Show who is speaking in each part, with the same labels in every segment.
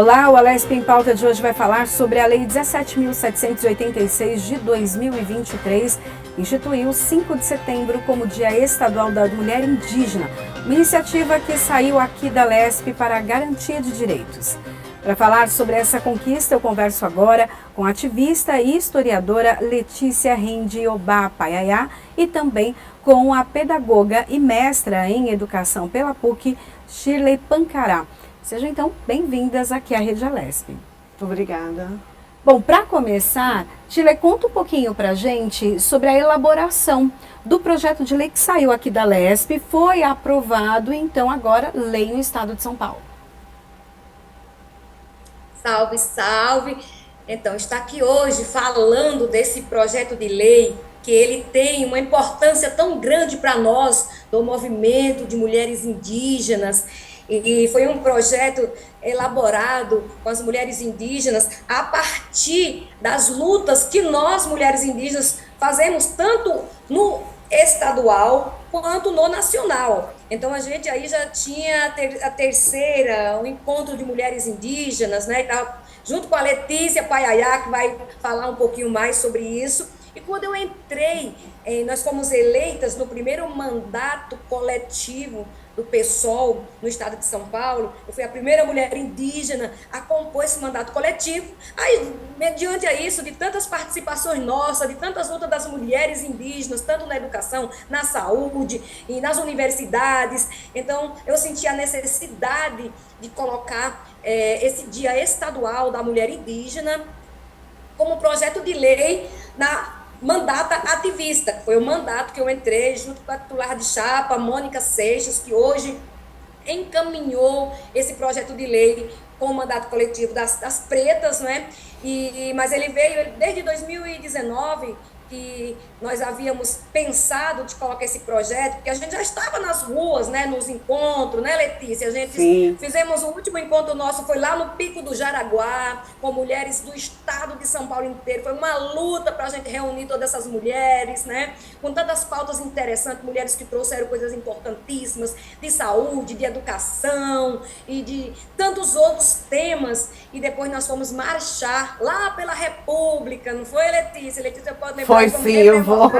Speaker 1: Olá, o Alesp em Pauta de hoje vai falar sobre a Lei 17.786 de 2023, que instituiu 5 de setembro como Dia Estadual da Mulher Indígena, uma iniciativa que saiu aqui da Alesp para a garantia de direitos. Para falar sobre essa conquista, eu converso agora com a ativista e historiadora Letícia Rendioba Paiaiá e também com a pedagoga e mestra em educação pela PUC, Shirley Pancará. Sejam então bem-vindas aqui à Rede Alesp.
Speaker 2: Muito obrigada.
Speaker 1: Bom, para começar, Shirley, conta um pouquinho para a gente sobre a elaboração do projeto de lei que saiu aqui da Alesp, foi aprovado, então agora lei no estado de São Paulo.
Speaker 3: Salve, salve! Então, está aqui hoje falando desse projeto de lei, que ele tem uma importância tão grande para nós, do movimento de mulheres indígenas, e foi um projeto elaborado com as mulheres indígenas a partir das lutas que nós, mulheres indígenas, fazemos tanto no estadual quanto no nacional. Então, a gente aí já tinha a terceira, o encontro de mulheres indígenas, né, junto com a Letícia Paiaiá, que vai falar um pouquinho mais sobre isso. E quando eu entrei, nós fomos eleitas no primeiro mandato coletivo do PSOL no estado de São Paulo. Eu fui a primeira mulher indígena a compor esse mandato coletivo. Aí, mediante a isso, de tantas participações nossas, de tantas lutas das mulheres indígenas, tanto na educação, na saúde e nas universidades, então eu senti a necessidade de colocar esse Dia Estadual da Mulher Indígena como projeto de lei na mandata ativista, que foi o mandato que eu entrei junto com a titular de chapa, Mônica Seixas, que hoje encaminhou esse projeto de lei com o mandato coletivo das pretas, né? Mas ele veio desde 2019, que nós havíamos pensado de colocar esse projeto, porque a gente já estava nas ruas, né, nos encontros, né, Letícia? A gente fizemos o último encontro nosso, foi lá no Pico do Jaraguá, com mulheres do estado de São Paulo inteiro. Foi uma luta para a gente reunir todas essas mulheres, né, com tantas pautas interessantes, mulheres que trouxeram coisas importantíssimas de saúde, de educação e de tantos outros temas. E depois nós fomos marchar lá pela República, não foi, Letícia? Letícia pode lembrar.
Speaker 2: Foi sim, eu vou.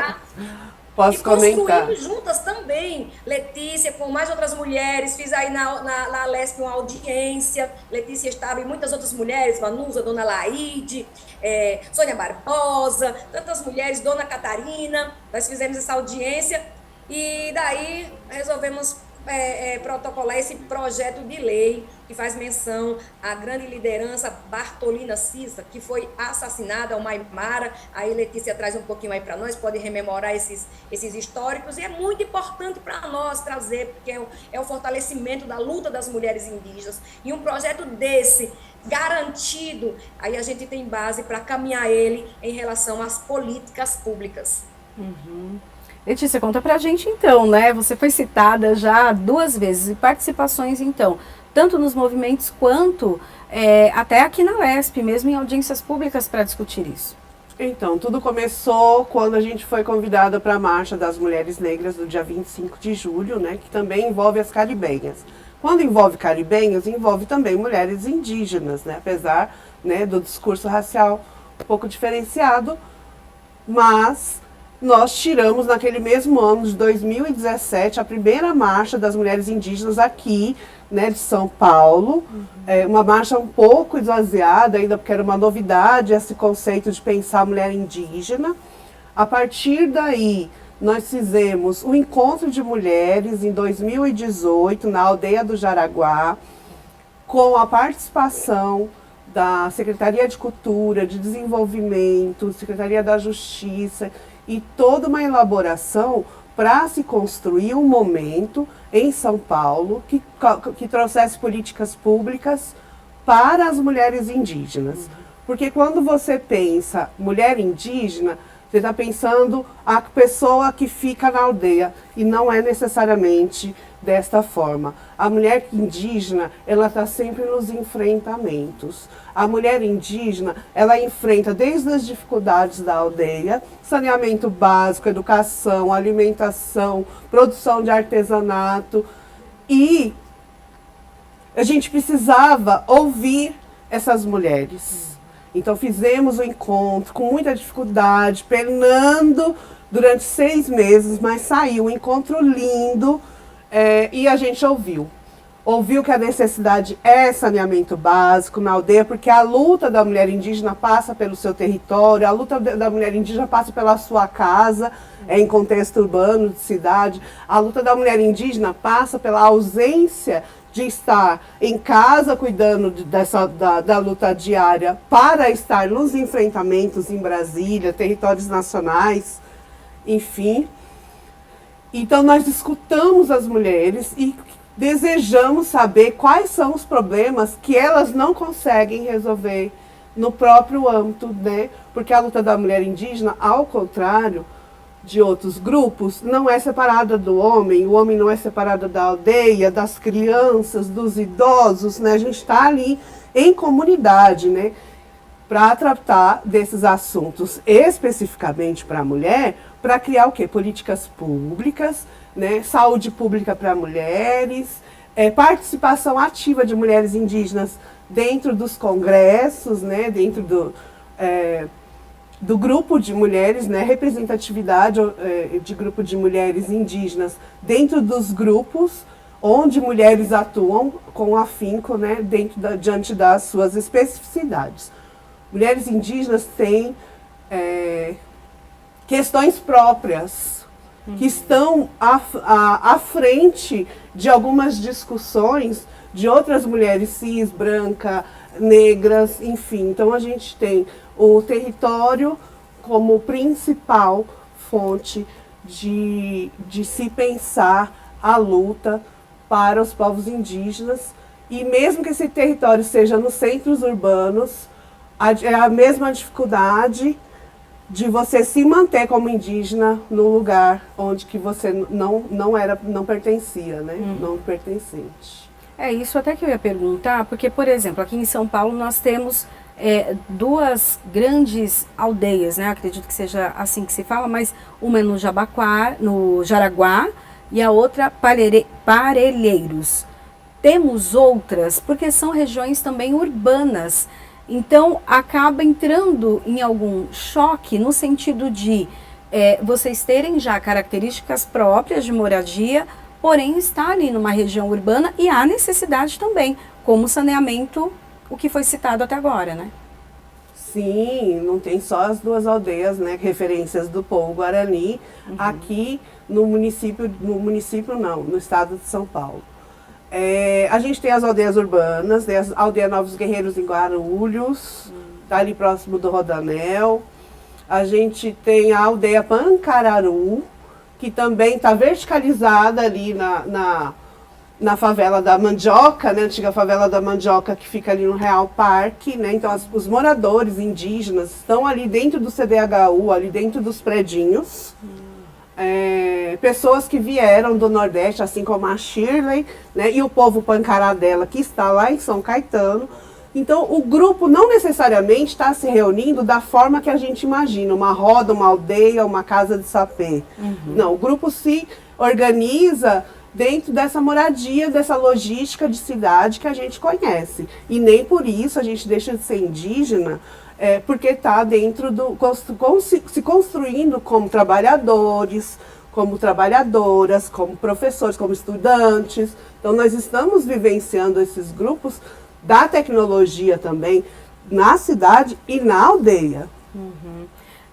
Speaker 2: Posso comentar.
Speaker 3: E construímos juntas também, Letícia, com mais outras mulheres, fiz aí na Alesp uma audiência. Letícia estava e muitas outras mulheres, Vanusa, Dona Laide, Sônia Barbosa, tantas mulheres, Dona Catarina. Nós fizemos essa audiência e daí resolvemos protocolar esse projeto de lei que faz menção à grande liderança Bartolina Cissa, que foi assassinada, uma aimara. Aí Letícia traz um pouquinho aí para nós, pode rememorar esses históricos, e é muito importante para nós trazer, porque é o fortalecimento da luta das mulheres indígenas. E um projeto desse, garantido, aí a gente tem base para caminhar ele em relação às políticas públicas.
Speaker 1: Letícia, conta pra gente então, né? Você foi citada já 2 vezes, e participações então, tanto nos movimentos quanto até aqui na Alesp, mesmo em audiências públicas para discutir isso.
Speaker 2: Então, tudo começou quando a gente foi convidada para a Marcha das Mulheres Negras do dia 25 de julho, né? Que também envolve as caribenhas. Quando envolve caribenhas, envolve também mulheres indígenas, né? Apesar, né, do discurso racial um pouco diferenciado, mas nós tiramos naquele mesmo ano de 2017 a primeira marcha das mulheres indígenas aqui, né, de São Paulo. Uma marcha um pouco esvaziada ainda, porque era uma novidade esse conceito de pensar a mulher indígena. A partir daí, nós fizemos um encontro de mulheres em 2018 na aldeia do Jaraguá, com a participação da Secretaria de Cultura, de Desenvolvimento, Secretaria da Justiça, e toda uma elaboração para se construir um momento em São Paulo que trouxesse políticas públicas para as mulheres indígenas. Porque quando você pensa mulher indígena, você está pensando a pessoa que fica na aldeia, e não é necessariamente desta forma. A mulher indígena, ela está sempre nos enfrentamentos. A mulher indígena, ela enfrenta desde as dificuldades da aldeia, saneamento básico, educação, alimentação, produção de artesanato, e a gente precisava ouvir essas mulheres. Então fizemos o encontro com muita dificuldade, penando durante 6 meses, mas saiu um encontro lindo, e a gente ouviu que a necessidade é saneamento básico na aldeia, porque a luta da mulher indígena passa pelo seu território, a luta da mulher indígena passa pela sua casa, em contexto urbano, de cidade, a luta da mulher indígena passa pela ausência de estar em casa cuidando da luta diária para estar nos enfrentamentos em Brasília, territórios nacionais, enfim. Então nós escutamos as mulheres e desejamos saber quais são os problemas que elas não conseguem resolver no próprio âmbito, né? Porque a luta da mulher indígena, ao contrário de outros grupos, não é separada do homem, o homem não é separado da aldeia, das crianças, dos idosos, né? A gente está ali em comunidade, né? Para tratar desses assuntos especificamente para a mulher, para criar o quê? Políticas públicas, né? Saúde pública para mulheres, participação ativa de mulheres indígenas dentro dos congressos, né? Dentro do grupo de mulheres, né, representatividade de grupo de mulheres indígenas dentro dos grupos onde mulheres atuam com afinco, né, diante das suas especificidades. Mulheres indígenas têm questões próprias que estão à frente de algumas discussões de outras mulheres cis, brancas, negras, enfim. Então a gente tem o território como principal fonte de se pensar a luta para os povos indígenas, e mesmo que esse território seja nos centros urbanos, é a mesma dificuldade de você se manter como indígena no lugar onde que você não pertencia, né? Não pertencente.
Speaker 1: É isso até que eu ia perguntar, porque, por exemplo, aqui em São Paulo nós temos 2 grandes aldeias, né? Acredito que seja assim que se fala, mas uma é no Jaraguá e a outra Parelheiros. Temos outras, porque são regiões também urbanas, então acaba entrando em algum choque no sentido de vocês terem já características próprias de moradia, porém está ali numa região urbana e há necessidade também, como saneamento, o que foi citado até agora, né?
Speaker 2: Sim, não tem só as 2 aldeias, né, referências do povo Guarani, aqui no estado de São Paulo. A gente tem as aldeias urbanas, tem a aldeia Novos Guerreiros em Guarulhos, tá ali próximo do Rodanel. A gente tem a aldeia Pancararu, que também está verticalizada ali na favela da Mandioca, né, antiga favela da Mandioca, que fica ali no Real Parque, né? Então os moradores indígenas estão ali dentro do CDHU, ali dentro dos predinhos. Pessoas que vieram do Nordeste, assim como a Shirley, né, e o povo Pancaradela, que está lá em São Caetano. Então o grupo não necessariamente está se reunindo da forma que a gente imagina, uma roda, uma aldeia, uma casa de sapê. Não, o grupo se organiza dentro dessa moradia, dessa logística de cidade que a gente conhece. E nem por isso a gente deixa de ser indígena, porque está dentro se construindo como trabalhadores, como trabalhadoras, como professores, como estudantes. Então nós estamos vivenciando esses grupos da tecnologia também na cidade e na aldeia.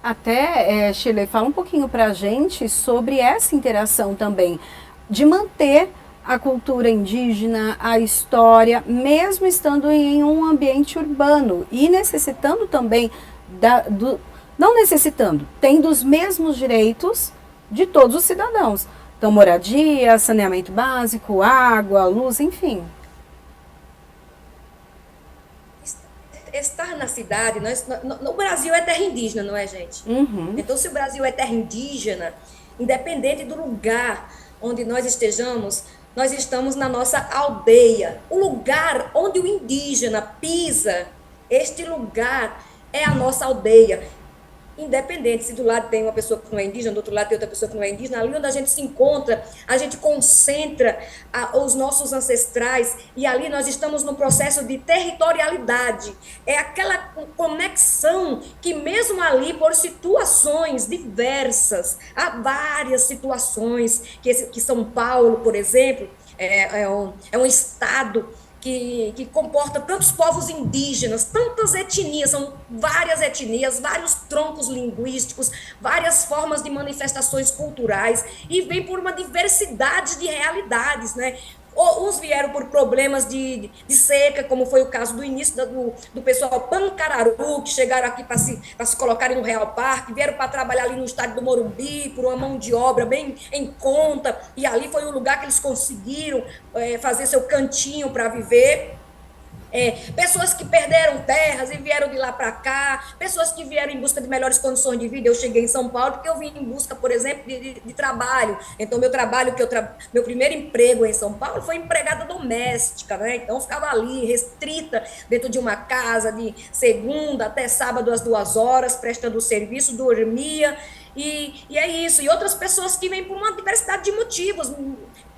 Speaker 1: Até, Shirley, fala um pouquinho para a gente sobre essa interação também, de manter a cultura indígena, a história, mesmo estando em um ambiente urbano e necessitando também, não necessitando, tendo os mesmos direitos de todos os cidadãos. Então, moradia, saneamento básico, água, luz, enfim.
Speaker 3: Estar na cidade, no Brasil é terra indígena, não é, gente? Então, se o Brasil é terra indígena, independente do lugar onde nós estejamos, nós estamos na nossa aldeia. O lugar onde o indígena pisa, este lugar é a nossa aldeia. independente se do lado tem uma pessoa que não é indígena, do outro lado tem outra pessoa que não é indígena, ali onde a gente se encontra, a gente concentra os nossos ancestrais, e ali nós estamos no processo de territorialidade. É aquela conexão que mesmo ali, por situações diversas, há várias situações, que São Paulo, por exemplo, é um estado que comporta tantos povos indígenas, tantas etnias, são várias etnias, vários troncos linguísticos, várias formas de manifestações culturais, e vem por uma diversidade de realidades, né? Uns vieram por problemas de seca, como foi o caso do início do pessoal Pancararu, que chegaram aqui para se colocarem no Real Parque, vieram para trabalhar ali no estádio do Morumbi, por uma mão de obra bem em conta, e ali foi o lugar que eles conseguiram fazer seu cantinho para viver. Pessoas que perderam terras e vieram de lá para cá, pessoas que vieram em busca de melhores condições de vida. Eu cheguei em São Paulo porque eu vim em busca, por exemplo, de trabalho. Então, meu primeiro emprego em São Paulo foi empregada doméstica, né? Então, eu ficava ali, restrita, dentro de uma casa, de segunda até sábado, às 2 horas, prestando serviço, dormia, e é isso. E outras pessoas que vêm por uma diversidade de motivos,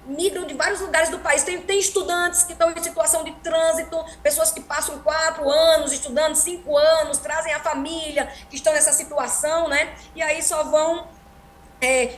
Speaker 3: migram de vários lugares do país. Tem estudantes que estão em situação de trânsito, pessoas que passam 4 anos estudando, 5 anos, trazem a família, que estão nessa situação, né? E aí só vão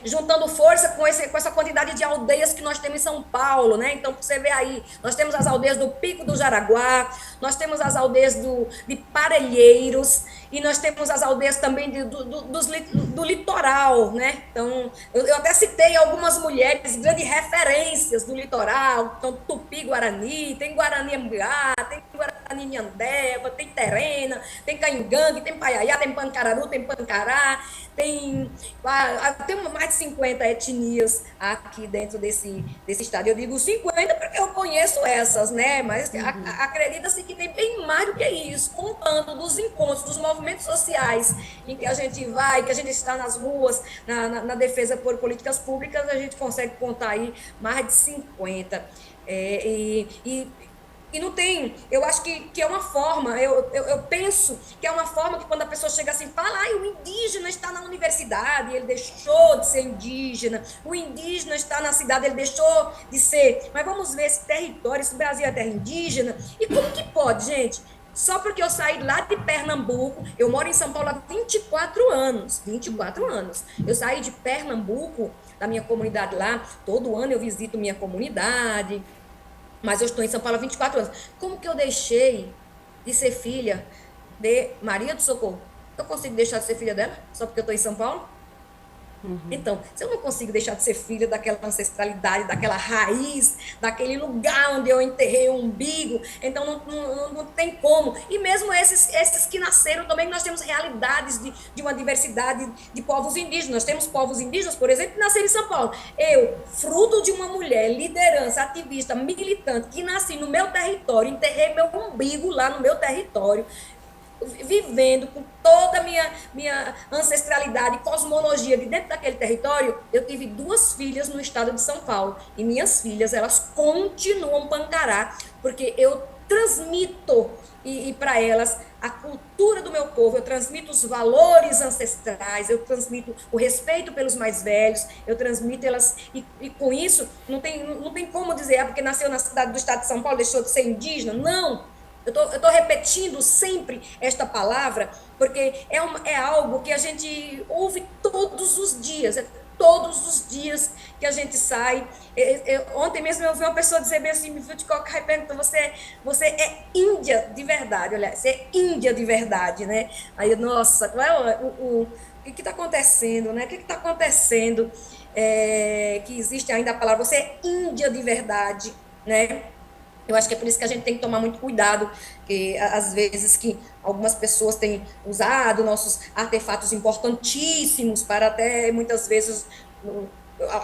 Speaker 3: juntando força com essa quantidade de aldeias que nós temos em São Paulo, né? Então, você vê aí, nós temos as aldeias do Pico do Jaraguá, nós temos as aldeias de Parelheiros, e nós temos as aldeias também do litoral, né? Então, eu até citei algumas mulheres, grandes referências do litoral, então, Tupi-Guarani, tem Guarani-Ambiá, tem Guarani-Miandeba, tem Terena, tem Caingangue, tem Paiaiá, tem Pancararu, tem Pancará, tem mais de 50 etnias aqui dentro desse estado. Eu digo 50 porque eu conheço essas, né? Mas acredita-se que tem bem mais do que isso, contando dos encontros, dos movimentos sociais em que a gente vai, que a gente está nas ruas, na defesa por políticas públicas, a gente consegue contar aí mais de 50. E não tem, eu acho que é uma forma, eu penso que é uma forma que quando a pessoa chega assim, fala, o indígena está na universidade, ele deixou de ser indígena, o indígena está na cidade, ele deixou de ser, mas vamos ver esse território, esse Brasil é terra indígena, e como que pode, gente? Só porque eu saí lá de Pernambuco, eu moro em São Paulo há 24 anos, eu saí de Pernambuco, da minha comunidade lá, todo ano eu visito minha comunidade, mas eu estou em São Paulo há 24 anos. Como que eu deixei de ser filha de Maria do Socorro? Eu consigo deixar de ser filha dela só porque eu estou em São Paulo? Então, se eu não consigo deixar de ser filha daquela ancestralidade, daquela raiz, daquele lugar onde eu enterrei o umbigo, então não tem como. E mesmo esses que nasceram também, nós temos realidades de uma diversidade de povos indígenas. Nós temos povos indígenas, por exemplo, que nasceram em São Paulo. Eu, fruto de uma mulher, liderança, ativista, militante, que nasci no meu território, enterrei meu umbigo lá no meu território, vivendo com toda a minha ancestralidade, cosmologia de dentro daquele território, eu tive 2 filhas no estado de São Paulo, e minhas filhas, elas continuam Pancará, porque eu transmito e para elas a cultura do meu povo, eu transmito os valores ancestrais, eu transmito o respeito pelos mais velhos, eu transmito elas, e com isso, não tem como dizer, porque nasceu na cidade do estado de São Paulo, deixou de ser indígena, não. Eu tô repetindo sempre esta palavra, porque é algo que a gente ouve todos os dias que a gente sai. Ontem mesmo eu ouvi uma pessoa dizer bem assim, me viu de coca e perguntou, você é índia de verdade, olha, você é índia de verdade, né? Aí, nossa, o que está acontecendo, né? O que está acontecendo? Que existe ainda a palavra, você é índia de verdade, né? Eu acho que é por isso que a gente tem que tomar muito cuidado, que às vezes que algumas pessoas têm usado nossos artefatos importantíssimos para até muitas vezes,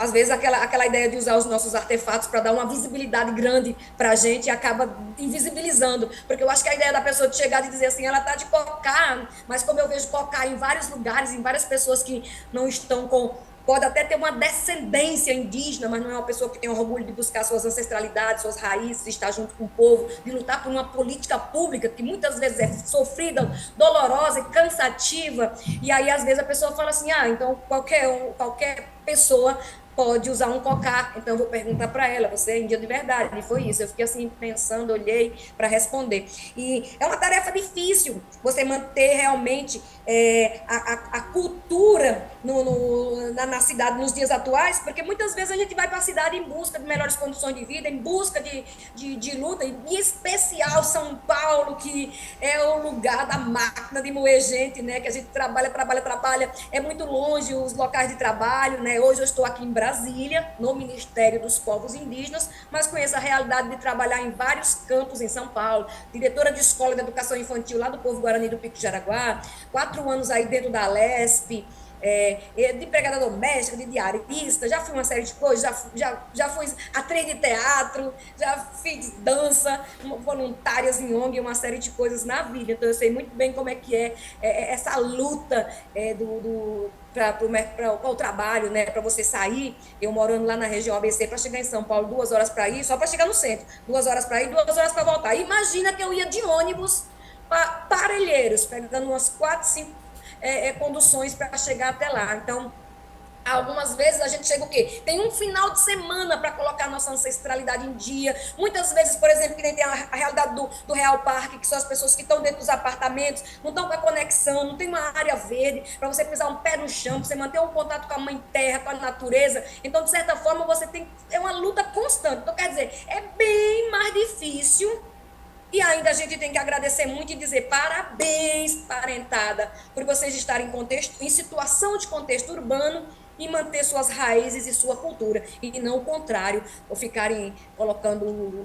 Speaker 3: às vezes aquela ideia de usar os nossos artefatos para dar uma visibilidade grande para a gente acaba invisibilizando, porque eu acho que a ideia da pessoa de chegar e dizer assim, ela está de cocá, mas como eu vejo cocá em vários lugares, em várias pessoas que não estão com pode até ter uma descendência indígena, mas não é uma pessoa que tem orgulho de buscar suas ancestralidades, suas raízes, de estar junto com o povo, de lutar por uma política pública que muitas vezes é sofrida, dolorosa e cansativa. E aí, às vezes, a pessoa fala assim, então qualquer pessoa pode usar um cocá. Então eu vou perguntar para ela, você é índia de verdade? E foi isso, eu fiquei assim pensando, olhei para responder. E é uma tarefa difícil você manter realmente a cultura na cidade nos dias atuais, porque muitas vezes a gente vai para a cidade em busca de melhores condições de vida, em busca de luta, em especial São Paulo, que é o lugar da máquina de moer gente, né? Que a gente trabalha, é muito longe os locais de trabalho, né? Hoje eu estou aqui em Brasília, no Ministério dos Povos Indígenas, mas conheço a realidade de trabalhar em vários campos em São Paulo, diretora de escola de educação infantil lá do povo Guarani do Pico Jaraguá, 4 anos aí dentro da Lesp, de empregada doméstica, de diarista, já fui uma série de coisas, já fui atriz de teatro, já fiz dança, voluntárias em ONG, uma série de coisas na vida. Então eu sei muito bem como é que é essa luta para o trabalho, né? Para você sair, eu morando lá na região ABC, para chegar em São Paulo, 2 horas para ir, só para chegar no centro, 2 horas para ir, 2 horas para voltar. Imagina que eu ia de ônibus para Parelheiros, pegando umas 4, 5 conduções para chegar até lá. Então, algumas vezes a gente chega o quê? Tem um final de semana para colocar a nossa ancestralidade em dia. Muitas vezes, por exemplo, que nem tem a realidade do Real Parque, que são as pessoas que estão dentro dos apartamentos, não estão com a conexão, não tem uma área verde para você pisar um pé no chão, para você manter um contato com a mãe terra, com a natureza. Então, de certa forma, é uma luta constante. Então, quer dizer, é bem mais difícil. E ainda a gente tem que agradecer muito e dizer parabéns, parentada, por vocês estarem em situação de contexto urbano e manter suas raízes e sua cultura, e não o contrário, ou ficarem colocando,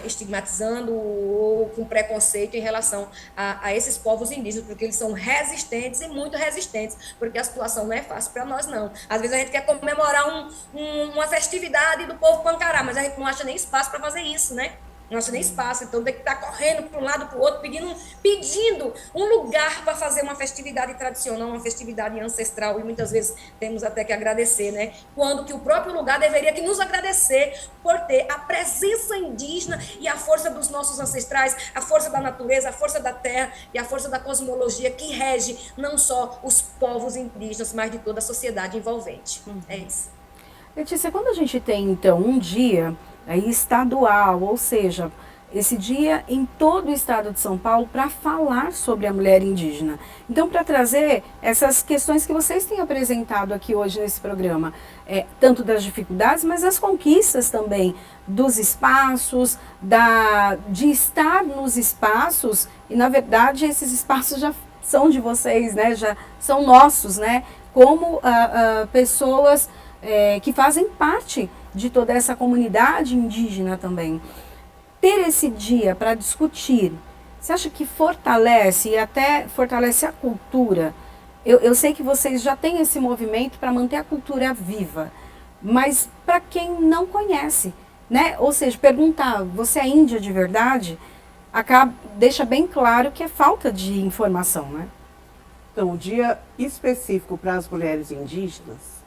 Speaker 3: estigmatizando ou com preconceito em relação a esses povos indígenas, porque eles são resistentes e muito resistentes, porque a situação não é fácil para nós, não. Às vezes a gente quer comemorar uma festividade do povo Pancará, mas a gente não acha nem espaço para fazer isso, né? Não acha nem espaço, então tem que estar correndo para um lado para o outro, pedindo um lugar para fazer uma festividade tradicional, uma festividade ancestral, e muitas vezes temos até que agradecer, né? Quando que o próprio lugar deveria que nos agradecer por ter a presença indígena e a força dos nossos ancestrais, a força da natureza, a força da terra e a força da cosmologia que rege não só os povos indígenas, mas de toda a sociedade envolvente. É isso.
Speaker 1: Letícia, quando a gente tem, então, um dia estadual, ou seja, esse dia em todo o estado de São Paulo para falar sobre a mulher indígena. Então, para trazer essas questões que vocês têm apresentado aqui hoje nesse programa, tanto das dificuldades, mas as conquistas também, dos espaços, de estar nos espaços, e na verdade esses espaços já são de vocês, né? Já são nossos, né? Como pessoas que fazem parte de toda essa comunidade indígena também. Ter esse dia para discutir, você acha que fortalece e até fortalece a cultura? Eu sei que vocês já têm esse movimento para manter a cultura viva, mas para quem não conhece, né? Ou seja, perguntar, você é índia de verdade? Deixa bem claro que é falta de informação, né?
Speaker 2: Então, o dia específico para as mulheres indígenas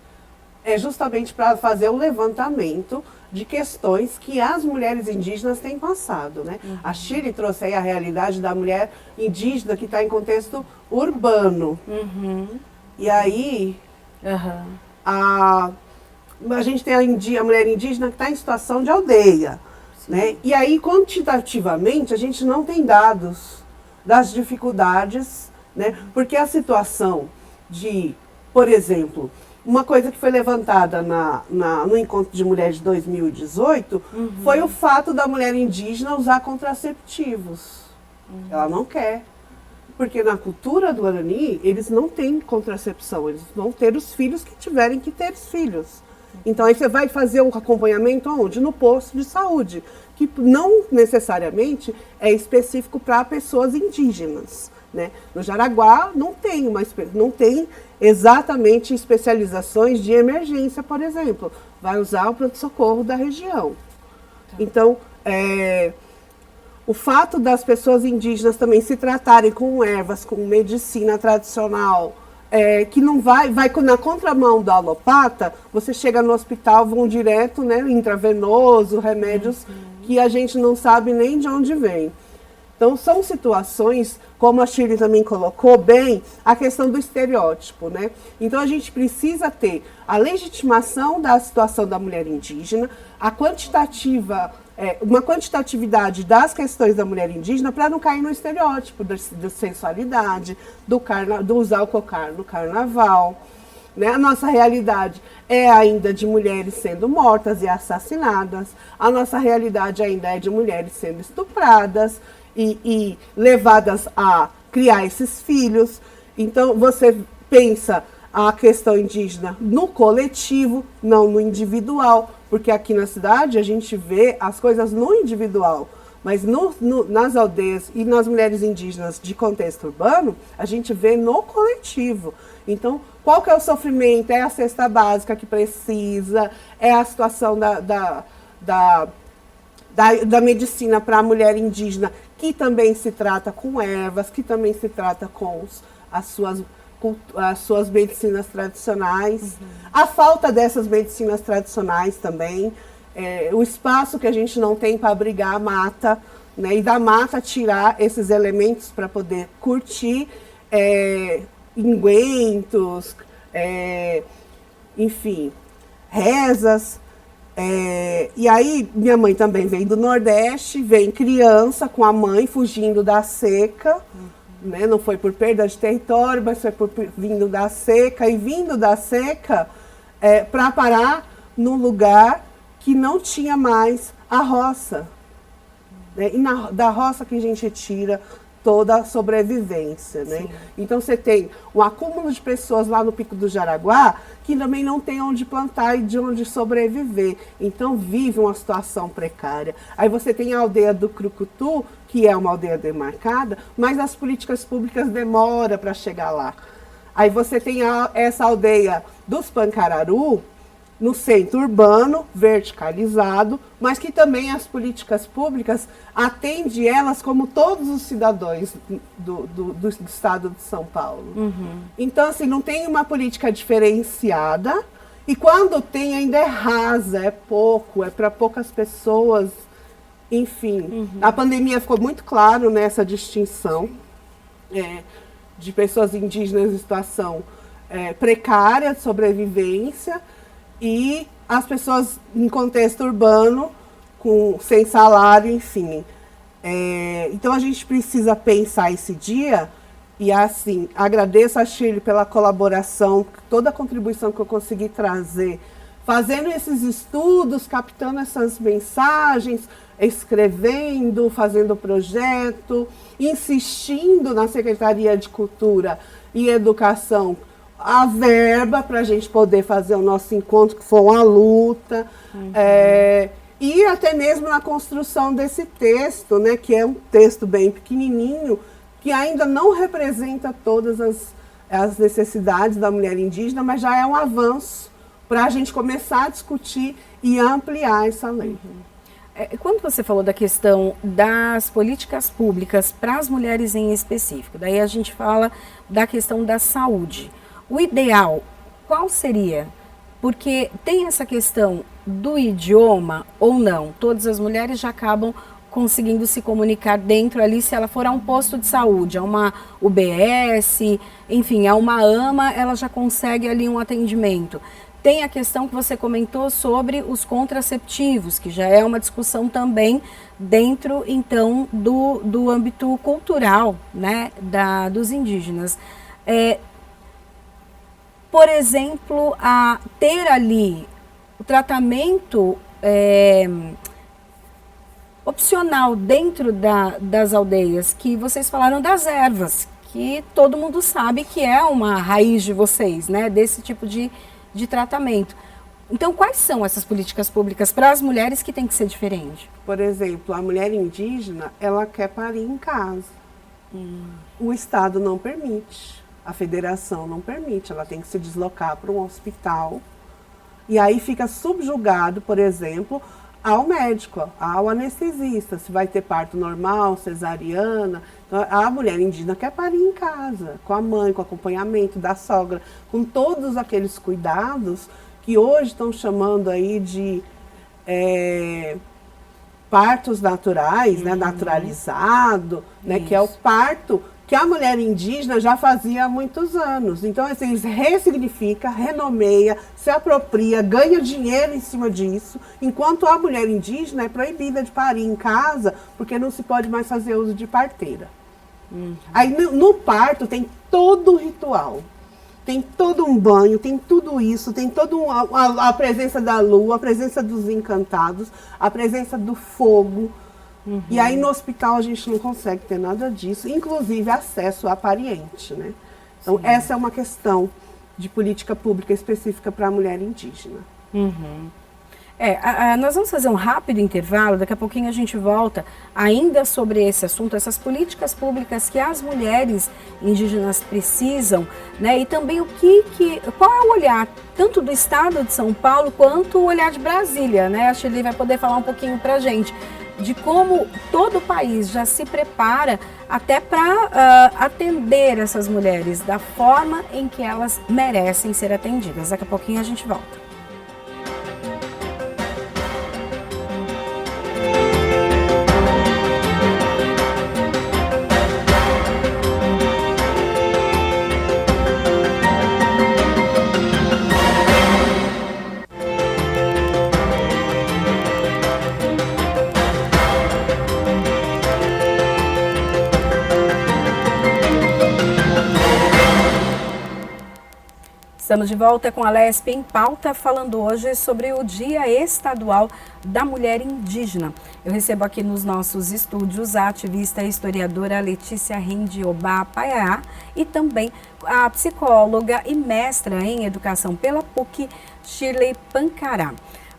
Speaker 2: é justamente para fazer o levantamento de questões que as mulheres indígenas têm passado, né? Uhum. A Shirley trouxe aí a realidade da mulher indígena que está em contexto urbano. Uhum. E aí, a gente tem a mulher indígena que está em situação de aldeia, né? E aí, quantitativamente, a gente não tem dados das dificuldades, né? Porque a situação de, por exemplo, uma coisa que foi levantada no Encontro de Mulheres de 2018 foi o fato da mulher indígena usar contraceptivos. Ela não quer. Porque na cultura do Guarani, eles não têm contracepção, eles vão ter os filhos que tiverem que ter os filhos. Então aí você vai fazer um acompanhamento aonde? No posto de saúde, que não necessariamente é específico para pessoas indígenas, né? No Jaraguá não tem exatamente especializações de emergência, por exemplo. Vai usar o pronto-socorro da região. Então, o fato das pessoas indígenas também se tratarem com ervas, com medicina tradicional, que não vai na contramão da alopata, você chega no hospital, vão direto, né, intravenoso, remédios que a gente não sabe nem de onde vem. Então, são situações, como a Shirley também colocou bem, a questão do estereótipo, né? Então, a gente precisa ter a legitimação da situação da mulher indígena, uma quantitatividade das questões da mulher indígena para não cair no estereótipo da sensualidade, do usar o cocar no carnaval. Né? A nossa realidade é ainda de mulheres sendo mortas e assassinadas, a nossa realidade ainda é de mulheres sendo estupradas e levadas a criar esses filhos. Então, você pensa a questão indígena no coletivo, não no individual, porque aqui na cidade a gente vê as coisas no individual, mas nas aldeias e nas mulheres indígenas de contexto urbano, a gente vê no coletivo. Então, qual que é o sofrimento? É a cesta básica que precisa, é a situação da medicina para a mulher indígena, que também se trata com ervas, que também se trata com as suas medicinas tradicionais. A falta dessas medicinas tradicionais também, o espaço que a gente não tem para abrigar a mata, né, e da mata tirar esses elementos para poder curtir ungüentos, enfim, rezas. E aí, minha mãe também vem do Nordeste, vem criança com a mãe fugindo da seca, né? Não foi por perda de território, mas foi vindo da seca, e vindo da seca para parar num lugar que não tinha mais a roça. Né? E da roça que a gente tira toda a sobrevivência, né? Então você tem um acúmulo de pessoas lá no Pico do Jaraguá que também não tem onde plantar e de onde sobreviver. Então vive uma situação precária. Aí você tem a aldeia do Crucutu, que é uma aldeia demarcada, mas as políticas públicas demoram para chegar lá. Aí você tem essa aldeia dos Pancararu, no centro urbano, verticalizado, mas que também as políticas públicas atendem elas como todos os cidadãos do estado de São Paulo. Então, assim, não tem uma política diferenciada, e quando tem ainda é rasa, é pouco, é para poucas pessoas, enfim. A pandemia ficou muito claro nessa distinção de pessoas indígenas em situação precária de sobrevivência, e as pessoas em contexto urbano, sem salário, enfim. Então a gente precisa pensar esse dia, e assim, agradeço a Shirley pela colaboração, toda a contribuição que eu consegui trazer, fazendo esses estudos, captando essas mensagens, escrevendo, fazendo projeto, insistindo na Secretaria de Cultura e Educação a verba para a gente poder fazer o nosso encontro, que foi uma luta, e até mesmo na construção desse texto, né, que é um texto bem pequenininho, que ainda não representa todas as necessidades da mulher indígena, mas já é um avanço para a gente começar a discutir e ampliar essa lei.
Speaker 1: Quando você falou da questão das políticas públicas para as mulheres em específico, daí a gente fala da questão da saúde. O ideal, qual seria? Porque tem essa questão do idioma ou não. Todas as mulheres já acabam conseguindo se comunicar dentro ali, se ela for a um posto de saúde, a uma UBS, enfim, a uma AMA, ela já consegue ali um atendimento. Tem a questão que você comentou sobre os contraceptivos, que já é uma discussão também dentro, então, do âmbito cultural, né, dos indígenas. Por exemplo, a ter ali o tratamento opcional dentro das aldeias, que vocês falaram das ervas, que todo mundo sabe que é uma raiz de vocês, né, desse tipo de tratamento. Então, quais são essas políticas públicas para as mulheres que tem que ser diferente?
Speaker 2: Por exemplo, a mulher indígena, ela quer parir em casa. O Estado não permite. A federação não permite, ela tem que se deslocar para um hospital, e aí fica subjugado, por exemplo, ao médico, ao anestesista, se vai ter parto normal, cesariana. Então, a mulher indígena quer parir em casa, com a mãe, com acompanhamento da sogra, com todos aqueles cuidados que hoje estão chamando aí de partos naturais, né, naturalizado, né, que é o parto que a mulher indígena já fazia há muitos anos. Então, assim, eles ressignifica, renomeia, se apropria, ganha dinheiro em cima disso, enquanto a mulher indígena é proibida de parir em casa, porque não se pode mais fazer uso de parteira. Aí, no parto, tem todo o ritual. Tem todo um banho, tem tudo isso, tem toda a presença da lua, a presença dos encantados, a presença do fogo. E aí no hospital a gente não consegue ter nada disso, inclusive acesso a pariente, né? Então essa é uma questão de política pública específica para a mulher indígena.
Speaker 1: Nós vamos fazer um rápido intervalo, daqui a pouquinho a gente volta ainda sobre esse assunto, essas políticas públicas que as mulheres indígenas precisam, né? E também qual é o olhar tanto do estado de São Paulo quanto o olhar de Brasília, né? A Shirley vai poder falar um pouquinho para a gente de como todo o país já se prepara até para atender essas mulheres da forma em que elas merecem ser atendidas. Daqui a pouquinho a gente volta. Estamos de volta com a LESP em Pauta, falando hoje sobre o Dia Estadual da Mulher Indígena. Eu recebo aqui nos nossos estúdios a ativista e historiadora Letícia Rendiobá Paiá e também a psicóloga e mestra em educação pela PUC, Shirley Pancará.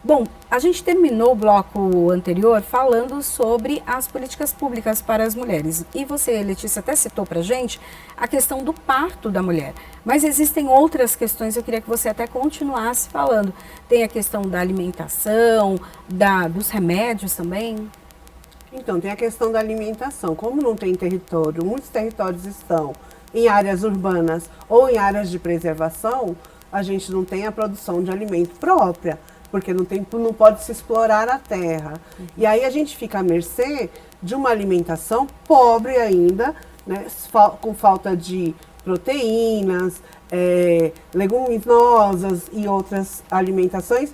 Speaker 1: Bom, a gente terminou o bloco anterior falando sobre as políticas públicas para as mulheres. E você, Letícia, até citou para a gente a questão do parto da mulher. Mas existem outras questões, eu queria que você até continuasse falando. Tem a questão da alimentação, dos remédios também?
Speaker 2: Então, tem a questão da alimentação. Como não tem território, muitos territórios estão em áreas urbanas ou em áreas de preservação, a gente não tem a produção de alimento própria, porque não pode se explorar a terra. E aí a gente fica à mercê de uma alimentação pobre ainda, né, com falta de proteínas, leguminosas e outras alimentações.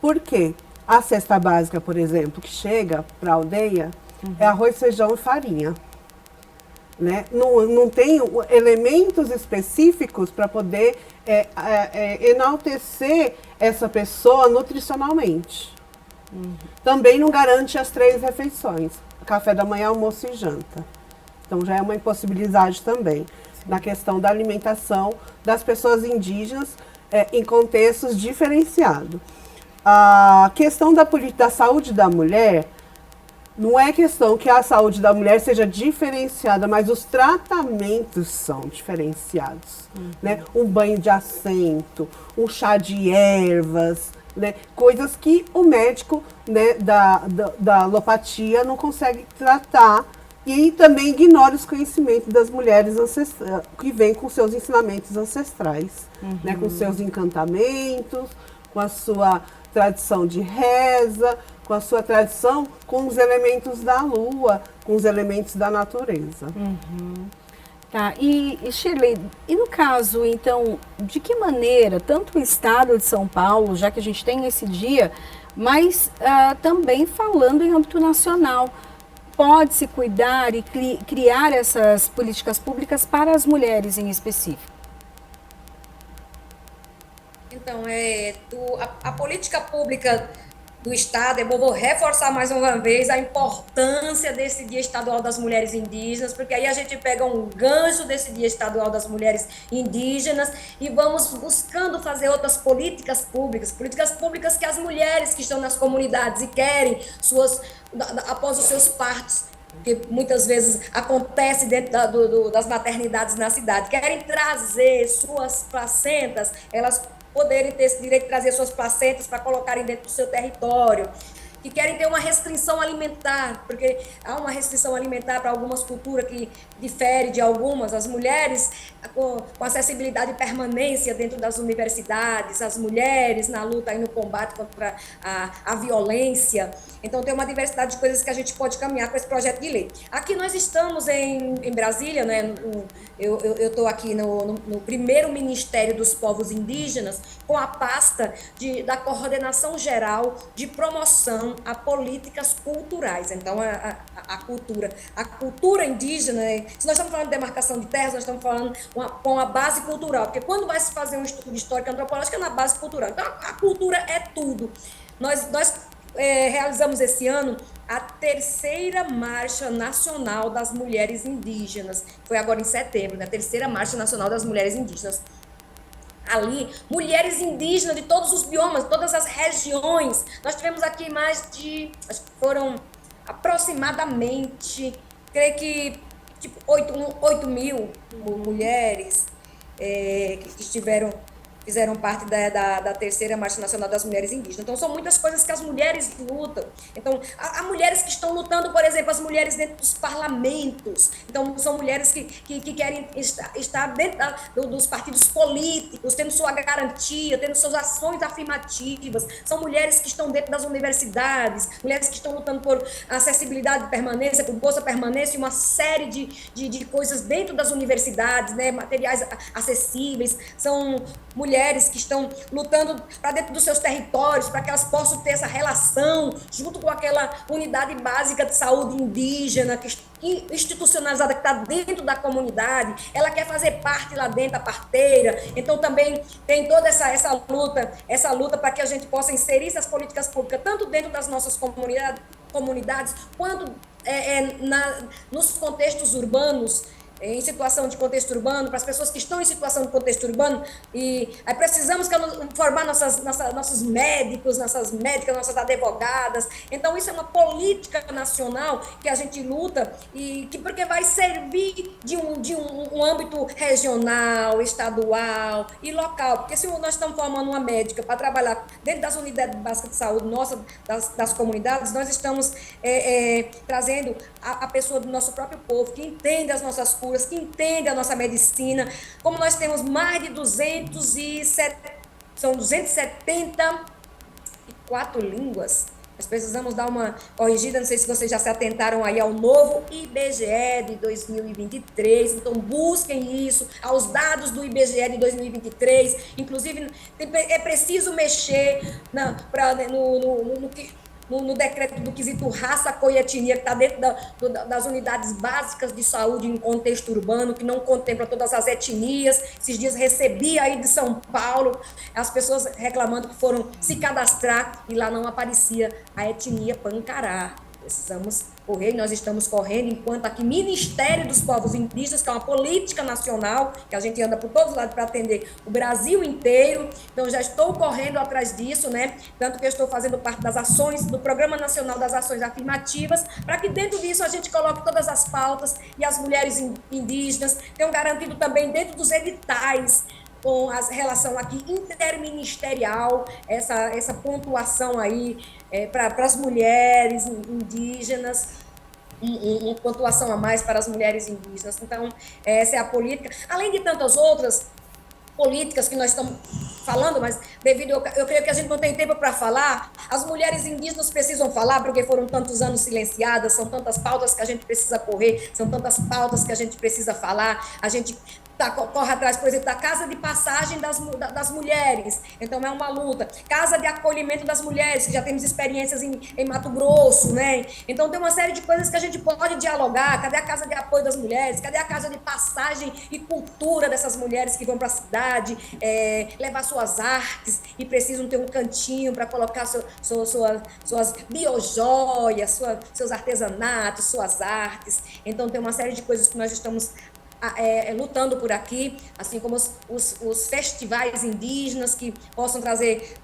Speaker 2: Por quê? A cesta básica, por exemplo, que chega para a aldeia, é arroz, feijão e farinha. Né? Não tem elementos específicos para poder enaltecer essa pessoa nutricionalmente. Também não garante as 3 refeições, café da manhã, almoço e janta. Então já é uma impossibilidade também na questão da alimentação das pessoas indígenas em contextos diferenciados. A questão da saúde da mulher, não é questão que a saúde da mulher seja diferenciada, mas os tratamentos são diferenciados. Né? Um banho de assento, um chá de ervas, né? Coisas que o médico, né, da alopatia não consegue tratar e também ignora os conhecimentos das mulheres que vêm com seus ensinamentos ancestrais, né? Com seus encantamentos, com a sua tradição de reza, com a sua tradição, com os elementos da lua, com os elementos da natureza.
Speaker 1: Tá, e Shirley, e no caso, então, de que maneira, tanto o estado de São Paulo, já que a gente tem esse dia, mas também falando em âmbito nacional, pode-se cuidar e criar essas políticas públicas para as mulheres em específico?
Speaker 3: Então, a política pública do Estado, eu vou reforçar mais uma vez a importância desse Dia Estadual das Mulheres Indígenas, porque aí a gente pega um gancho desse Dia Estadual das Mulheres Indígenas e vamos buscando fazer outras políticas públicas que as mulheres que estão nas comunidades e querem após os seus partos, que muitas vezes acontece dentro das maternidades na cidade, querem trazer suas placentas, elas poderem ter esse direito de trazer suas placentas para colocarem dentro do seu território. que querem ter uma restrição alimentar, porque há uma restrição alimentar para algumas culturas que difere de algumas. As mulheres com acessibilidade e permanência dentro das universidades, as mulheres na luta e no combate contra a violência. Então, tem uma diversidade de coisas que a gente pode caminhar com esse projeto de lei. Aqui nós estamos em Brasília, né? Eu estou aqui no primeiro Ministério dos Povos Indígenas, com a pasta da Coordenação Geral de Promoção a Políticas Culturais. Então, a cultura indígena, se nós estamos falando de demarcação de terras, nós estamos falando com a base cultural, porque quando vai se fazer um estudo histórico antropológico é na base cultural. Então, a cultura é tudo. Nós realizamos esse ano a terceira Marcha Nacional das Mulheres Indígenas. Foi agora em setembro, né? A terceira Marcha Nacional das Mulheres Indígenas. Ali, mulheres indígenas de todos os biomas, todas as regiões. Nós tivemos aqui mais de, acho que foram aproximadamente, creio que tipo 8 mil mulheres que fizeram parte da terceira Marcha Nacional das Mulheres Indígenas. Então, são muitas coisas que as mulheres lutam. Então, há mulheres que estão lutando, por exemplo, as mulheres dentro dos parlamentos. Então, são mulheres que querem estar dentro dos partidos políticos, tendo sua garantia, tendo suas ações afirmativas. São mulheres que estão dentro das universidades, mulheres que estão lutando por acessibilidade de permanência, por bolsa permanência, e uma série de coisas dentro das universidades, né? Materiais acessíveis. São mulheres que estão lutando para dentro dos seus territórios, para que elas possam ter essa relação junto com aquela unidade básica de saúde indígena, institucionalizada, que está dentro da comunidade. Ela quer fazer parte lá dentro, a parteira. Então, também tem toda essa luta para que a gente possa inserir essas políticas públicas, tanto dentro das nossas comunidades quanto nos contextos urbanos, em situação de contexto urbano, para as pessoas que estão em situação de contexto urbano. E aí precisamos formar nossos médicos, nossas médicas, nossas advogadas. Então, isso é uma política nacional que a gente luta, porque vai servir de um âmbito regional, estadual e local. Porque se nós estamos formando uma médica para trabalhar dentro das unidades básicas de saúde nossas, das comunidades, nós estamos trazendo a pessoa do nosso próprio povo, que entende as nossas curas, que entende a nossa medicina. Como nós temos mais de 274 línguas, nós precisamos dar uma corrigida. Não sei se vocês já se atentaram aí ao novo IBGE de 2023, então busquem isso, aos dados do IBGE de 2023. Inclusive, é preciso mexer no decreto do quesito raça, cor e etnia, que está dentro das unidades básicas de saúde em contexto urbano, que não contempla todas as etnias. Esses dias recebi aí de São Paulo as pessoas reclamando que foram se cadastrar e lá não aparecia a etnia Pancará. Precisamos correr, nós estamos correndo, enquanto aqui Ministério dos Povos Indígenas, que é uma política nacional, que a gente anda por todos lados para atender o Brasil inteiro. Então, já estou correndo atrás disso, né? Tanto que eu estou fazendo parte das ações, do Programa Nacional das Ações Afirmativas, para que dentro disso a gente coloque todas as pautas e as mulheres indígenas tenham garantido também dentro dos editais, com a relação aqui interministerial, essa pontuação aí para as mulheres indígenas, uma pontuação a mais para as mulheres indígenas. Então, essa é a política, além de tantas outras políticas que nós estamos falando, mas eu creio que a gente não tem tempo para falar. As mulheres indígenas precisam falar, porque foram tantos anos silenciadas, são tantas pautas que a gente precisa correr, são tantas pautas que a gente precisa falar. A gente corre atrás, por exemplo, da casa de passagem das mulheres. Então, é uma luta. Casa de acolhimento das mulheres, que já temos experiências em Mato Grosso, né? Então, tem uma série de coisas que a gente pode dialogar. Cadê a casa de apoio das mulheres? Cadê a casa de passagem e cultura dessas mulheres que vão para a cidade, levar suas artes e precisam ter um cantinho para colocar suas biojoias, seus artesanatos, suas artes. Então, tem uma série de coisas que nós estamos lutando por aqui, assim como os festivais indígenas que possam trazer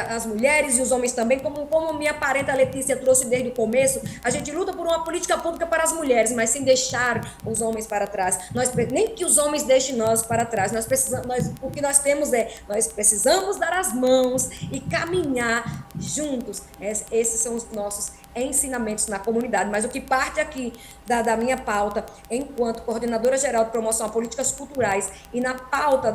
Speaker 3: as mulheres e os homens também, como minha parenta Letícia trouxe desde o começo, a gente luta por uma política pública para as mulheres, mas sem deixar os homens para trás. Nem que os homens deixem nós para trás. O que nós temos nós precisamos dar as mãos e caminhar juntos. Esses são os nossos ensinamentos na comunidade. Mas o que parte aqui da minha pauta, enquanto coordenadora geral de promoção a políticas culturais e na pauta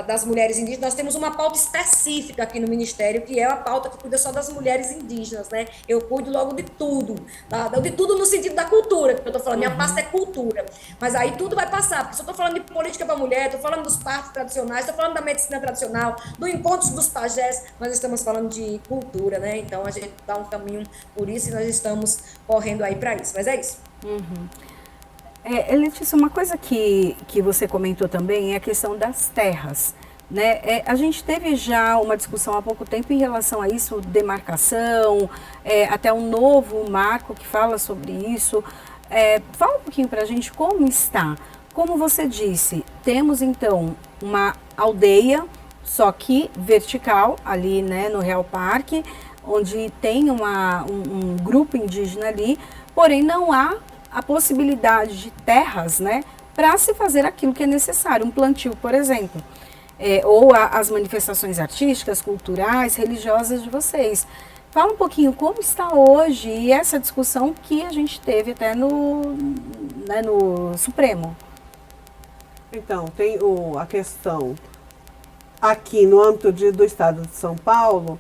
Speaker 3: das mulheres indígenas, nós temos uma pauta específica aqui no Ministério, que é a pauta que cuida só das mulheres indígenas, né? Eu cuido logo de tudo no sentido da cultura, que eu estou falando, minha pasta é cultura, mas aí tudo vai passar, porque se eu estou falando de política para mulher, estou falando dos partos tradicionais, estou falando da medicina tradicional, do encontro dos pajés, nós estamos falando de cultura, né? Então a gente dá um caminho por isso e nós estamos correndo aí para isso, mas é isso.
Speaker 1: Letícia, uma coisa que você comentou também é a questão das terras, né? A gente teve já uma discussão há pouco tempo em relação a isso, demarcação, até um novo marco que fala sobre isso. Fala um pouquinho para a gente como está. Como você disse, temos então uma aldeia, só que vertical, ali, né, no Real Parque, onde tem um grupo indígena ali, porém não há a possibilidade de terras, né, para se fazer aquilo que é necessário, um plantio, por exemplo, ou as manifestações artísticas, culturais, religiosas de vocês. Fala um pouquinho como está hoje e essa discussão que a gente teve até no Supremo.
Speaker 2: Então, tem a questão aqui no âmbito do Estado de São Paulo,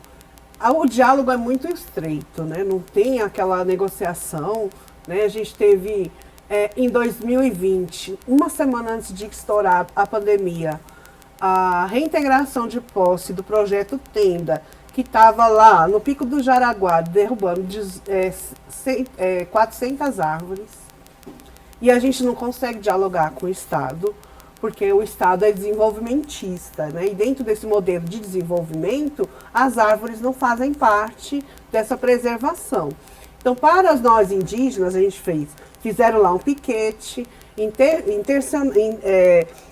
Speaker 2: o diálogo é muito estreito, né? Não tem aquela negociação, né? A gente teve, em 2020, uma semana antes de estourar a pandemia, a reintegração de posse do projeto Tenda, que estava lá no Pico do Jaraguá, derrubando 400 árvores. E a gente não consegue dialogar com o Estado, porque o Estado é desenvolvimentista, né? E dentro desse modelo de desenvolvimento, as árvores não fazem parte dessa preservação. Então, para nós indígenas, a gente fizeram lá um piquete,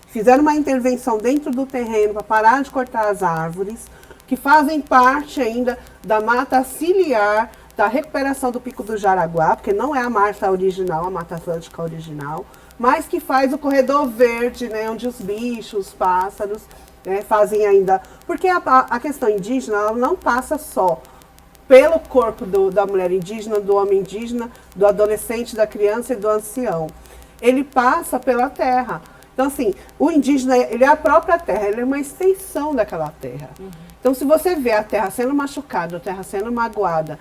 Speaker 2: fizeram uma intervenção dentro do terreno para parar de cortar as árvores, que fazem parte ainda da mata ciliar, da recuperação do Pico do Jaraguá, porque não é a mata original, a Mata Atlântica original, mas que faz o corredor verde, né, onde os bichos, os pássaros, né, fazem ainda... Porque a questão indígena, ela não passa só pelo corpo da mulher indígena, do homem indígena, do adolescente, da criança e do ancião. Ele passa pela terra. Então, assim, o indígena, ele é a própria terra, ele é uma extensão daquela terra. Então, se você vê a terra sendo machucada, a terra sendo magoada,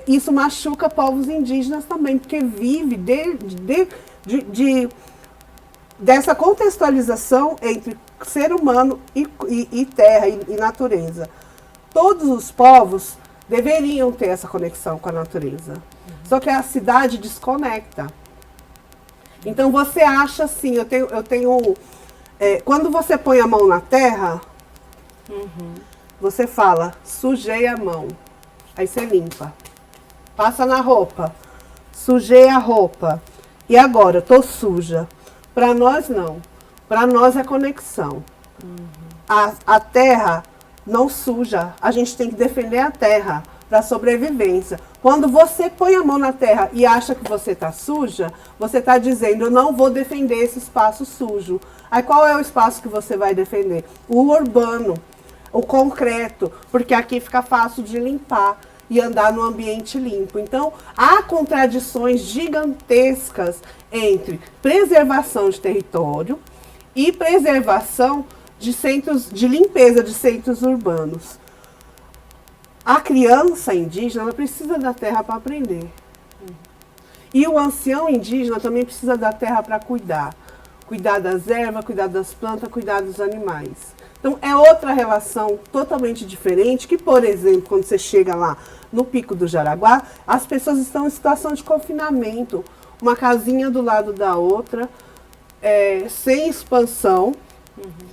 Speaker 2: isso machuca povos indígenas também, porque vive dessa contextualização entre ser humano e terra e natureza. Todos os povos deveriam ter essa conexão com a natureza. Só que a cidade desconecta. Então você acha assim, quando você põe a mão na terra, você fala, sujei a mão. Aí você limpa. Passa na roupa. Sujei a roupa. E agora, tô suja. Para nós não. Para nós é conexão. A terra não suja. A gente tem que defender a terra para sobrevivência. Quando você põe a mão na terra e acha que você está suja, você está dizendo, eu não vou defender esse espaço sujo. Aí qual é o espaço que você vai defender? O urbano, o concreto, porque aqui fica fácil de limpar e andar no ambiente limpo. Então, há contradições gigantescas entre preservação de território e preservação de limpeza de centros urbanos. A criança indígena ela precisa da terra para aprender. E o ancião indígena também precisa da terra para cuidar. Cuidar das ervas, cuidar das plantas, cuidar dos animais. Então, é outra relação totalmente diferente que, por exemplo, quando você chega lá no Pico do Jaraguá, as pessoas estão em situação de confinamento. Uma casinha do lado da outra, sem expansão,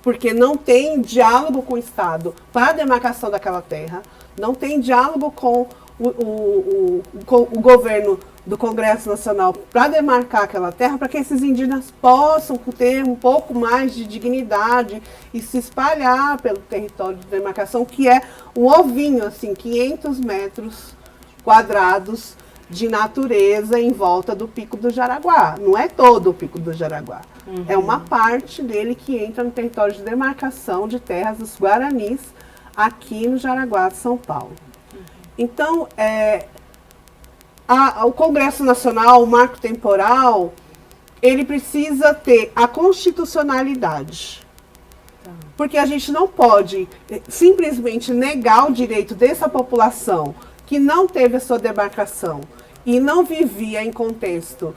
Speaker 2: porque não tem diálogo com o Estado para a demarcação daquela terra, não tem diálogo com o governo do Congresso Nacional para demarcar aquela terra, para que esses indígenas possam ter um pouco mais de dignidade e se espalhar pelo território de demarcação, que é um ovinho, assim, 500 metros quadrados de natureza em volta do Pico do Jaraguá. Não é todo o Pico do Jaraguá. É uma parte dele que entra no território de demarcação de terras dos Guaranis, aqui no Jaraguá de São Paulo. Então, o Congresso Nacional, o marco temporal, ele precisa ter a constitucionalidade. Porque a gente não pode simplesmente negar o direito dessa população que não teve a sua demarcação e não vivia em contexto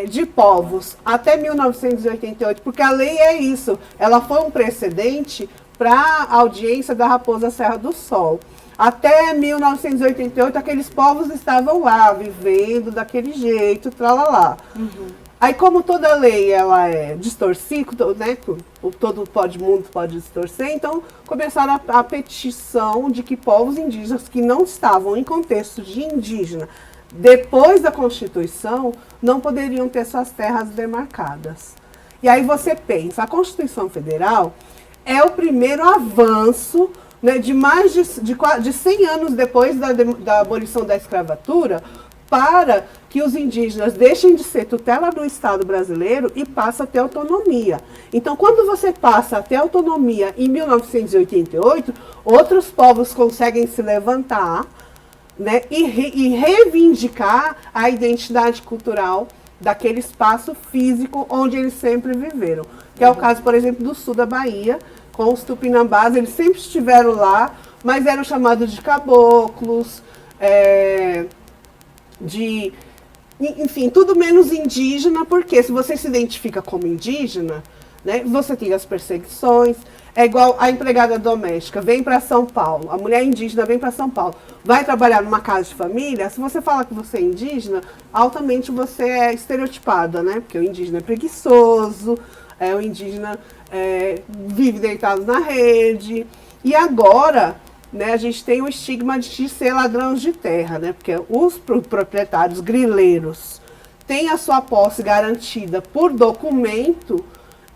Speaker 2: de povos até 1988, porque a lei é isso, ela foi um precedente para a audiência da Raposa Serra do Sol. Até 1988, aqueles povos estavam lá, vivendo daquele jeito, tralalá. Aí, como toda lei ela é distorcida, né, todo mundo pode distorcer, então começaram a petição de que povos indígenas que não estavam em contexto de indígena, depois da Constituição, não poderiam ter suas terras demarcadas. E aí você pensa, a Constituição Federal é o primeiro avanço, né, de mais de 100 anos depois da abolição da escravatura, para que os indígenas deixem de ser tutela do Estado brasileiro e passem a ter autonomia. Então, quando você passa a ter autonomia em 1988, outros povos conseguem se levantar, né, e reivindicar a identidade cultural daquele espaço físico onde eles sempre viveram. Que é o caso, por exemplo, do sul da Bahia, com os tupinambás. Eles sempre estiveram lá, mas eram chamados de caboclos, enfim, tudo menos indígena, porque se você se identifica como indígena, né, você tem as perseguições. É igual a empregada doméstica, vem para São Paulo, a mulher indígena vem para São Paulo, vai trabalhar numa casa de família, se você fala que você é indígena, altamente você é estereotipada, né? Porque o indígena é preguiçoso, o indígena vive deitado na rede. E agora, né, a gente tem o estigma de ser ladrão de terra, né? Porque os proprietários grileiros têm a sua posse garantida por documento,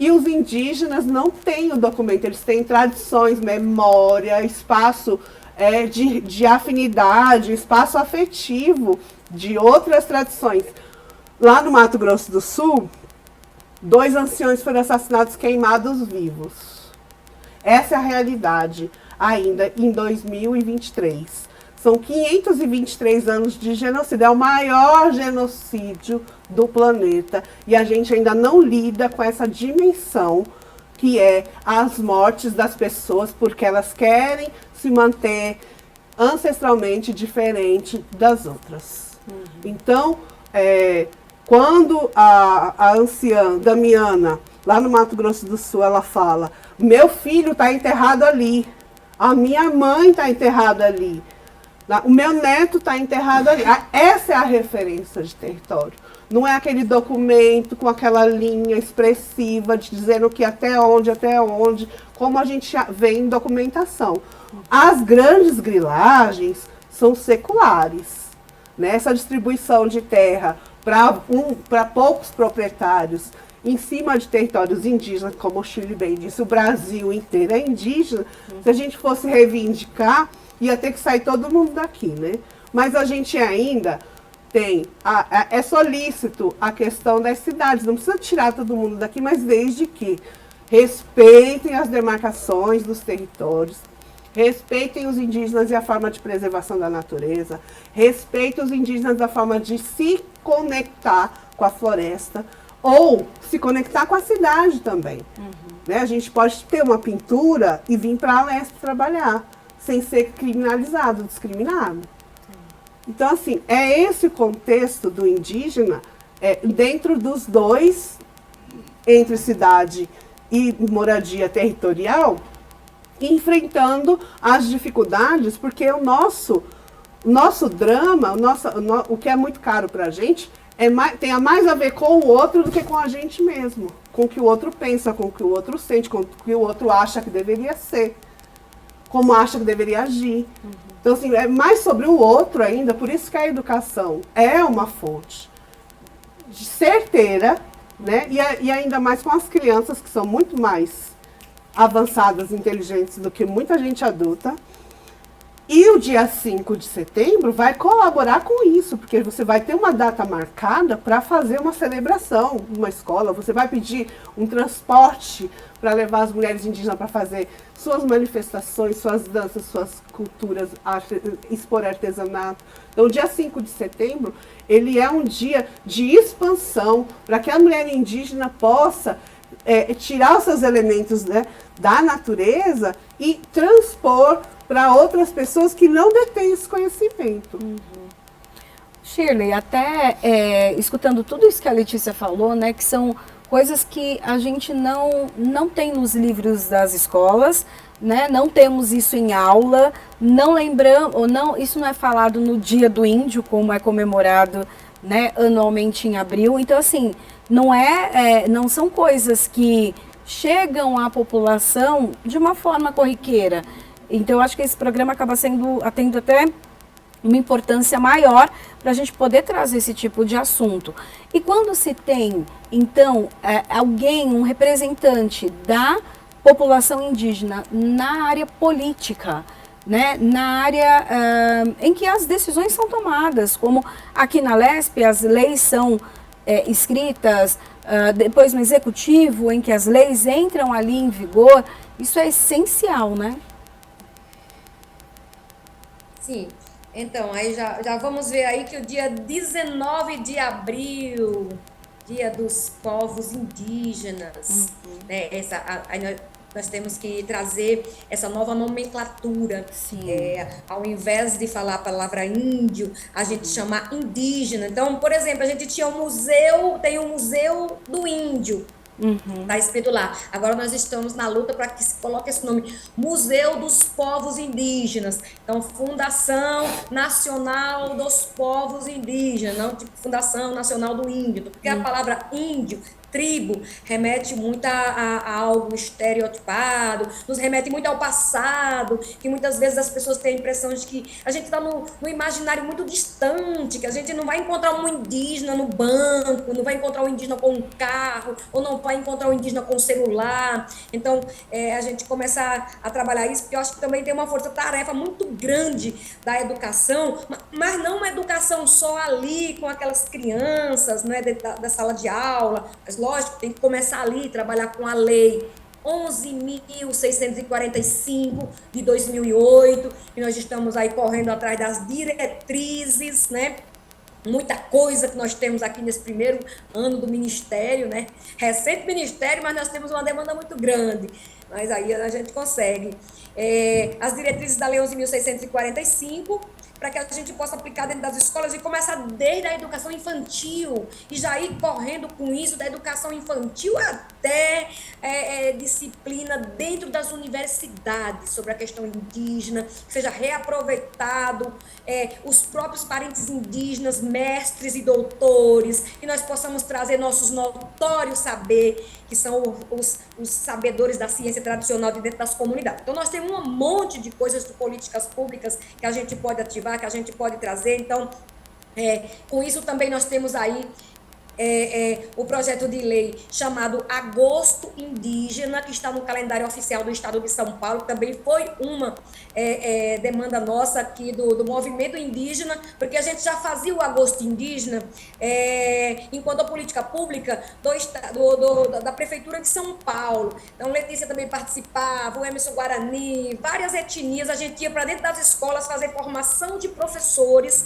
Speaker 2: e os indígenas não têm o documento, eles têm tradições, memória, espaço de afinidade, espaço afetivo de outras tradições. Lá no Mato Grosso do Sul, 2 anciões foram assassinados queimados vivos. Essa é a realidade ainda em 2023. São 523 anos de genocídio, é o maior genocídio do planeta, e a gente ainda não lida com essa dimensão que é as mortes das pessoas porque elas querem se manter ancestralmente diferente das outras. Então, quando a anciã Damiana, lá no Mato Grosso do Sul, ela fala: meu filho está enterrado ali, a minha mãe está enterrada ali, o meu neto está enterrado ali. Essa é a referência de território. Não é aquele documento com aquela linha expressiva de dizendo que até onde, como a gente vê em documentação. As grandes grilagens são seculares, né? Essa distribuição de terra para poucos proprietários em cima de territórios indígenas, como o Chile bem disse, o Brasil inteiro é indígena. Se a gente fosse reivindicar, ia ter que sair todo mundo daqui, né? Mas a gente ainda tem, é solícito a questão das cidades, não precisa tirar todo mundo daqui, mas desde que respeitem as demarcações dos territórios, respeitem os indígenas e a forma de preservação da natureza, respeitem os indígenas da forma de se conectar com a floresta, ou se conectar com a cidade também. Né? A gente pode ter uma pintura e vir para a leste trabalhar, sem ser criminalizado, discriminado. Então, assim, é esse o contexto do indígena, dentro dos dois, entre cidade e moradia territorial, enfrentando as dificuldades, porque o nosso drama, o que é muito caro para a gente, tem mais a ver com o outro do que com a gente mesmo, com o que o outro pensa, com o que o outro sente, com o que o outro acha que deveria ser. como acha que deveria agir. Então, assim, é mais sobre o outro ainda, por isso que a educação é uma fonte certeira, né? E ainda mais com as crianças, que são muito mais avançadas, inteligentes do que muita gente adulta. E o dia 5 de setembro vai colaborar com isso, porque você vai ter uma data marcada para fazer uma celebração numa escola, você vai pedir um transporte para levar as mulheres indígenas para fazer suas manifestações, suas danças, suas culturas, expor artesanato. Então, o dia 5 de setembro, ele é um dia de expansão para que a mulher indígena possa tirar os seus elementos, né, da natureza e transpor para outras pessoas que não detêm esse conhecimento.
Speaker 1: Shirley, até escutando tudo isso que a Letícia falou, né, que são coisas que a gente não tem nos livros das escolas, né, não temos isso em aula, não lembramos, ou não, isso não é falado no Dia do Índio, como é comemorado, né, anualmente em abril. Então, assim, não são coisas que chegam à população de uma forma corriqueira. Então, eu acho que esse programa acaba tendo até uma importância maior para a gente poder trazer esse tipo de assunto. E quando se tem, então, um representante da população indígena na área política, né, na área em que as decisões são tomadas, como aqui na LESP as leis são escritas, depois no executivo, em que as leis entram ali em vigor, isso é essencial, né?
Speaker 3: Sim, então, aí já vamos ver aí que o dia 19 de abril, Dia dos Povos Indígenas, né? Nós temos que trazer essa nova nomenclatura. Ao invés de falar a palavra índio, a gente chama indígena. Então, por exemplo, a gente tinha tem um museu do índio. Está escrito lá. Agora nós estamos na luta para que se coloque esse nome, Museu dos Povos Indígenas. Então, Fundação Nacional dos Povos Indígenas, não tipo Fundação Nacional do Índio, porque a palavra índio, tribo, remete muito a algo estereotipado, nos remete muito ao passado, que muitas vezes as pessoas têm a impressão de que a gente está no imaginário muito distante, que a gente não vai encontrar um indígena no banco, não vai encontrar um indígena com um carro, ou não vai encontrar um indígena com um celular. Então, a gente começa a trabalhar isso, porque eu acho que também tem uma força-tarefa muito grande da educação, mas não uma educação só ali com aquelas crianças, né, da sala de aula, mas lógico, tem que começar ali, trabalhar com a lei 11.645 de 2008, e nós estamos aí correndo atrás das diretrizes, né? Muita coisa que nós temos aqui nesse primeiro ano do Ministério, né? Recente Ministério, mas nós temos uma demanda muito grande, mas aí a gente consegue. As diretrizes da Lei 11.645, para que a gente possa aplicar dentro das escolas e começar desde a educação infantil e já ir correndo com isso, da educação infantil até disciplina dentro das universidades sobre a questão indígena, que seja reaproveitado, os próprios parentes indígenas, mestres e doutores, que nós possamos trazer nossos notórios saber, que são os sabedores da ciência tradicional de dentro das comunidades. Então, nós temos um monte de coisas de políticas públicas que a gente pode ativar, que a gente pode trazer. Então, com isso também nós temos aí o projeto de lei chamado Agosto Indígena, que está no calendário oficial do Estado de São Paulo, também foi uma demanda nossa aqui do movimento indígena, porque a gente já fazia o Agosto Indígena enquanto a política pública da Prefeitura de São Paulo. Então, Letícia também participava, o Emerson Guarani, várias etnias, a gente ia para dentro das escolas fazer formação de professores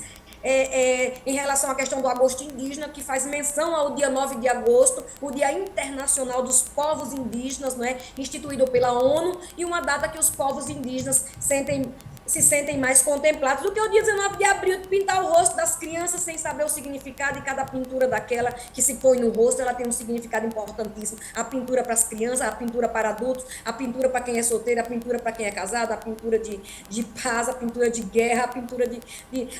Speaker 3: em relação à questão do Agosto Indígena, que faz menção ao dia 9 de agosto, o Dia Internacional dos Povos Indígenas, não é? Instituído pela ONU, e uma data que os povos indígenas se sentem mais contemplados do que o dia 19 de abril, de pintar o rosto das crianças sem saber o significado de cada pintura daquela que se põe no rosto, ela tem um significado importantíssimo. A pintura para as crianças, a pintura para adultos, a pintura para quem é solteiro, a pintura para quem é casado, a pintura de paz, a pintura de guerra,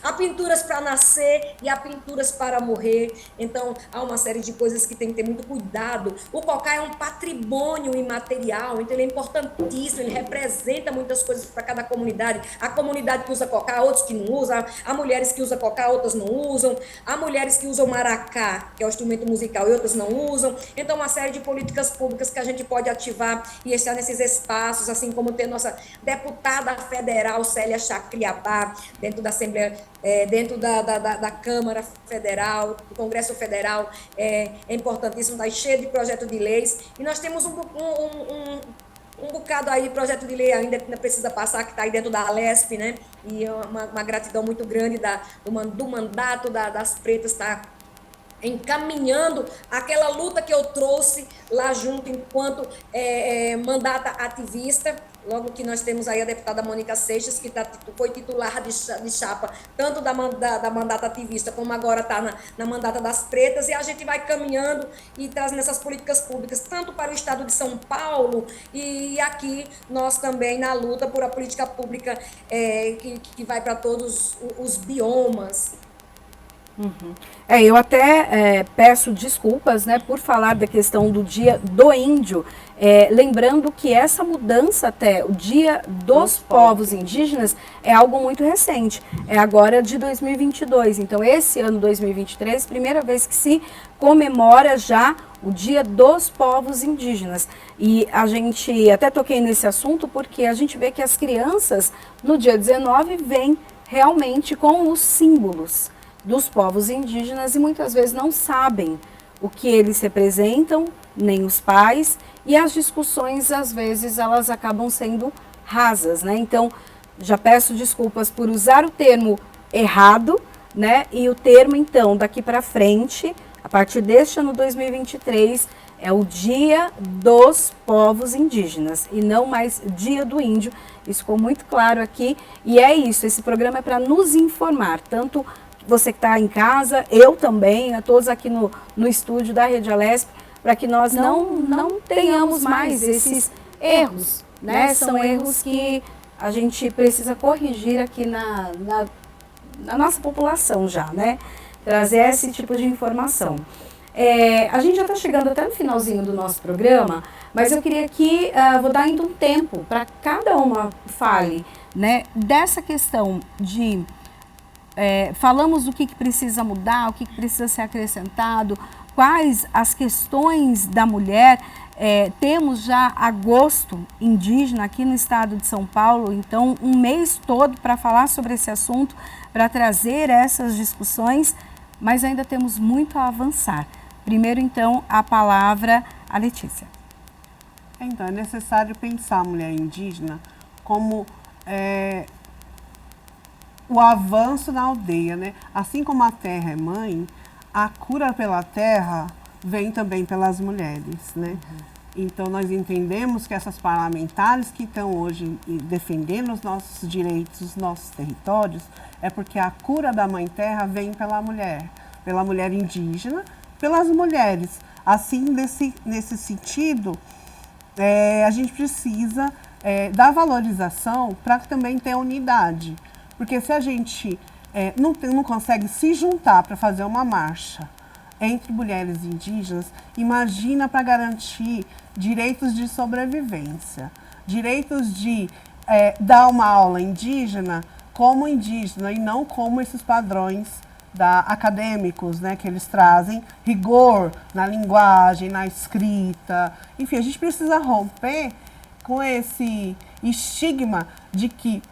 Speaker 3: há pinturas para nascer e há pinturas para morrer. Então, há uma série de coisas que tem que ter muito cuidado. O cocá é um patrimônio imaterial, então ele é importantíssimo, ele representa muitas coisas para cada comunidade. A comunidade que usa cocá, outros que não usam, há mulheres que usam cocá, outras não usam, há mulheres que usam maracá, que é o instrumento musical, e outras não usam. Então, uma série de políticas públicas que a gente pode ativar e estar nesses espaços, assim como ter nossa deputada federal, Célia Chacriabá, dentro da Assembleia, dentro da Câmara Federal, do Congresso Federal, é importantíssimo, está cheio de projetos de leis, e nós temos um bocado aí, projeto de lei ainda precisa passar, que está aí dentro da Alesp, né? E uma gratidão muito grande do mandato das pretas, está encaminhando aquela luta que eu trouxe lá junto enquanto mandata ativista, logo que nós temos aí a deputada Mônica Seixas, que foi titular de chapa, tanto da mandata ativista, como agora está na mandata das pretas, e a gente vai caminhando e trazendo essas políticas públicas, tanto para o estado de São Paulo, e aqui nós também na luta por a política pública que vai para todos os biomas.
Speaker 1: Uhum. Eu até peço desculpas, né, por falar da questão do Dia do Índio, lembrando que essa mudança até o Dia dos Povos Indígenas é algo muito recente, é agora de 2022, então esse ano 2023, primeira vez que se comemora já o Dia dos Povos Indígenas. E a gente até toquei nesse assunto porque a gente vê que as crianças no dia 19 vêm realmente com os símbolos dos povos indígenas e muitas vezes não sabem o que eles representam, nem os pais, e as discussões às vezes elas acabam sendo rasas, né? Então, já peço desculpas por usar o termo errado, né? E o termo então daqui para frente, a partir deste ano 2023, é o Dia dos Povos Indígenas e não mais Dia do Índio. Isso ficou muito claro aqui e é isso, esse programa é para nos informar, tanto você que está em casa, eu também, a todos aqui no estúdio da Rede Alesp, para que nós não tenhamos mais esses erros, né? São erros que a gente precisa corrigir aqui na nossa população já, né? Trazer esse tipo de informação. A gente já está chegando até no finalzinho do nosso programa, mas eu queria aqui, vou dar ainda um tempo para cada uma fale, né, dessa questão de... falamos do que precisa mudar, o que precisa ser acrescentado, quais as questões da mulher. Temos já agosto indígena aqui no estado de São Paulo, então um mês todo para falar sobre esse assunto, para trazer essas discussões, mas ainda temos muito a avançar. Primeiro, então, a palavra a Letícia.
Speaker 2: Então, é necessário pensar a mulher indígena como o avanço na aldeia, né? Assim como a terra é mãe, a cura pela terra vem também pelas mulheres, né? Uhum. Então, nós entendemos que essas parlamentares que estão hoje defendendo os nossos direitos, os nossos territórios, é porque a cura da mãe terra vem pela mulher indígena, pelas mulheres. Assim, nesse sentido, a gente precisa dar valorização para também ter unidade. Porque se a gente não consegue se juntar para fazer uma marcha entre mulheres indígenas, imagina para garantir direitos de sobrevivência, direitos de dar uma aula indígena como indígena e não como esses padrões acadêmicos, né, que eles trazem, rigor na linguagem, na escrita. Enfim, a gente precisa romper com esse estigma de que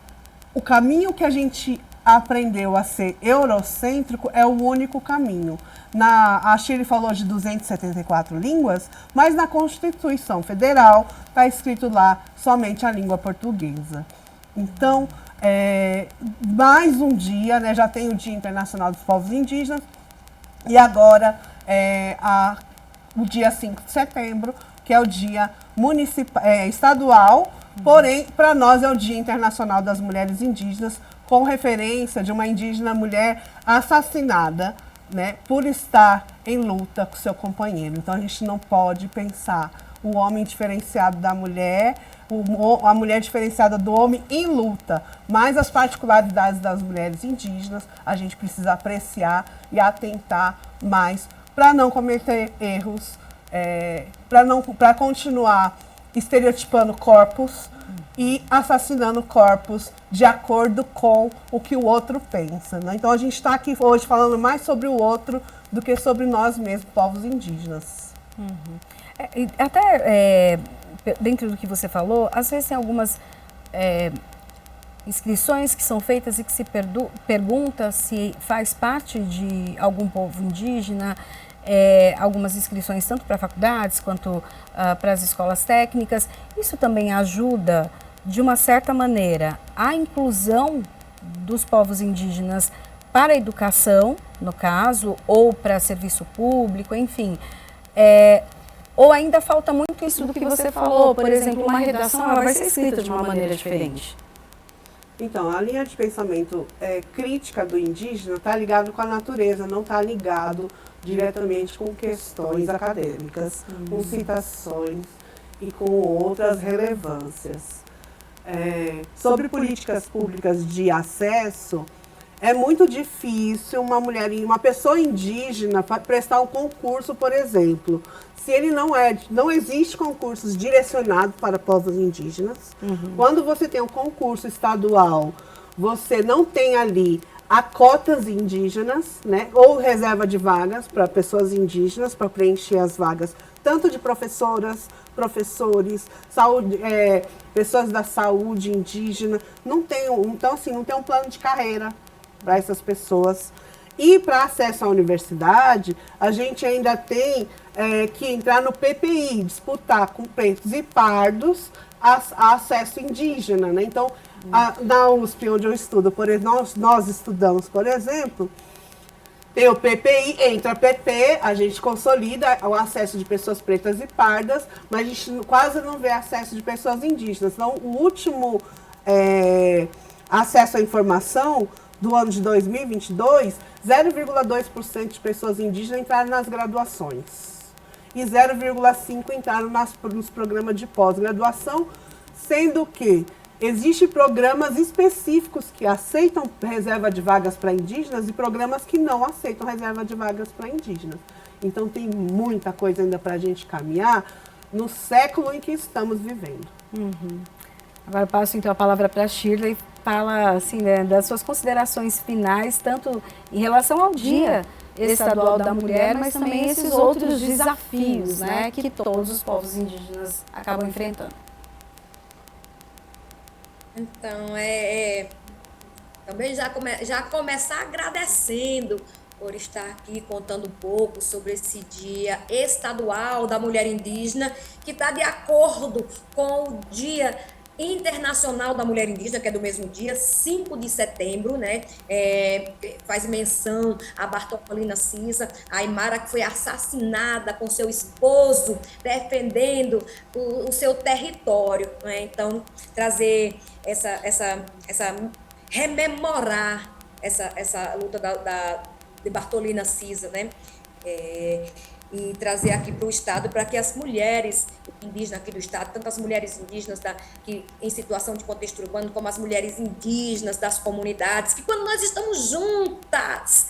Speaker 2: o caminho que a gente aprendeu a ser eurocêntrico é o único caminho. A Shirley falou de 274 línguas, mas na Constituição Federal está escrito lá somente a língua portuguesa. Então, mais um dia, né, já tem o Dia Internacional dos Povos Indígenas, e agora o dia 5 de setembro, que é o dia estadual, porém, para nós é o Dia Internacional das Mulheres Indígenas, com referência de uma indígena mulher assassinada, né, por estar em luta com seu companheiro. Então a gente não pode pensar o homem diferenciado da mulher, a mulher diferenciada do homem em luta, mas as particularidades das mulheres indígenas a gente precisa apreciar e atentar mais para não cometer erros, para continuar estereotipando corpos e assassinando corpos de acordo com o que o outro pensa, né? Então a gente está aqui hoje falando mais sobre o outro do que sobre nós mesmos, povos indígenas.
Speaker 1: Dentro do que você falou, às vezes tem algumas inscrições que são feitas e que se pergunta se faz parte de algum povo indígena, algumas inscrições tanto para faculdades quanto para as escolas técnicas. Isso também ajuda, de uma certa maneira, a inclusão dos povos indígenas para a educação, no caso, ou para serviço público, enfim. Ou ainda falta muito isso do que você falou, por exemplo, uma redação ela vai ser escrita de uma maneira diferente.
Speaker 2: Então, a linha de pensamento crítica do indígena está ligado com a natureza, não está ligado diretamente com questões acadêmicas, com citações e com outras relevâncias. Sobre políticas públicas de acesso, é muito difícil uma pessoa indígena prestar um concurso, por exemplo. Se ele não existe concursos direcionados para povos indígenas. Quando você tem um concurso estadual, você não tem ali a cotas indígenas, né, ou reserva de vagas para pessoas indígenas, para preencher as vagas, tanto de professoras, professores, pessoas da saúde indígena. Então, assim, não tem um plano de carreira para essas pessoas. E para acesso à universidade, a gente ainda tem que entrar no PPI, disputar com pretos e pardos acesso indígena, né? Então, na USP, onde eu estudo, nós estudamos, por exemplo, tem o PPI, entra PP, a gente consolida o acesso de pessoas pretas e pardas, mas a gente quase não vê acesso de pessoas indígenas. Então, o último acesso à informação do ano de 2022, 0,2% de pessoas indígenas entraram nas graduações e 0,5% entraram nos programas de pós-graduação, sendo que existem programas específicos que aceitam reserva de vagas para indígenas e programas que não aceitam reserva de vagas para indígenas. Então tem muita coisa ainda para a gente caminhar no século em que estamos vivendo.
Speaker 1: Agora eu passo então a palavra para a Shirley. Fala assim, né, das suas considerações finais, tanto em relação ao Dia Estadual da Mulher, mas também esses outros desafios, né, que todos os povos indígenas acabam enfrentando.
Speaker 3: Então, também já começar agradecendo por estar aqui contando um pouco sobre esse Dia Estadual da Mulher Indígena, que está de acordo com o Dia Internacional da Mulher Indígena, que é do mesmo dia, 5 de setembro, né? Faz menção a Bartolina Cisa, a Aymara, que foi assassinada com seu esposo, defendendo o seu território, né? Então, trazer rememorar essa luta de Bartolina Cisa, né? E trazer aqui para o Estado, para que as mulheres indígenas aqui do Estado, tanto as mulheres indígenas que em situação de contexto urbano, como as mulheres indígenas das comunidades, que quando nós estamos juntas,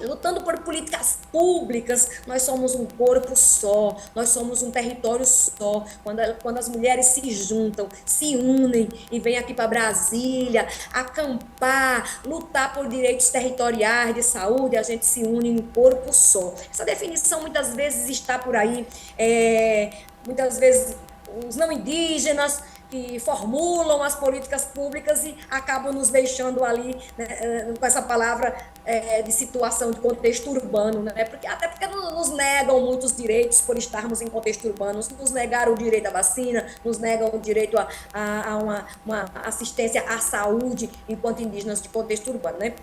Speaker 3: lutando por políticas públicas, nós somos um corpo só, nós somos um território só. Quando as mulheres se juntam, se unem e vêm aqui para Brasília acampar, lutar por direitos territoriais de saúde, a gente se une no corpo só. Essa definição muitas vezes está por aí, muitas vezes os não indígenas que formulam as políticas públicas e acabam nos deixando ali, né, com essa palavra de situação de contexto urbano, né? Até porque nos negam muitos direitos por estarmos em contexto urbano, nos negaram o direito à vacina, nos negam o direito a uma assistência à saúde enquanto indígenas de contexto urbano, né?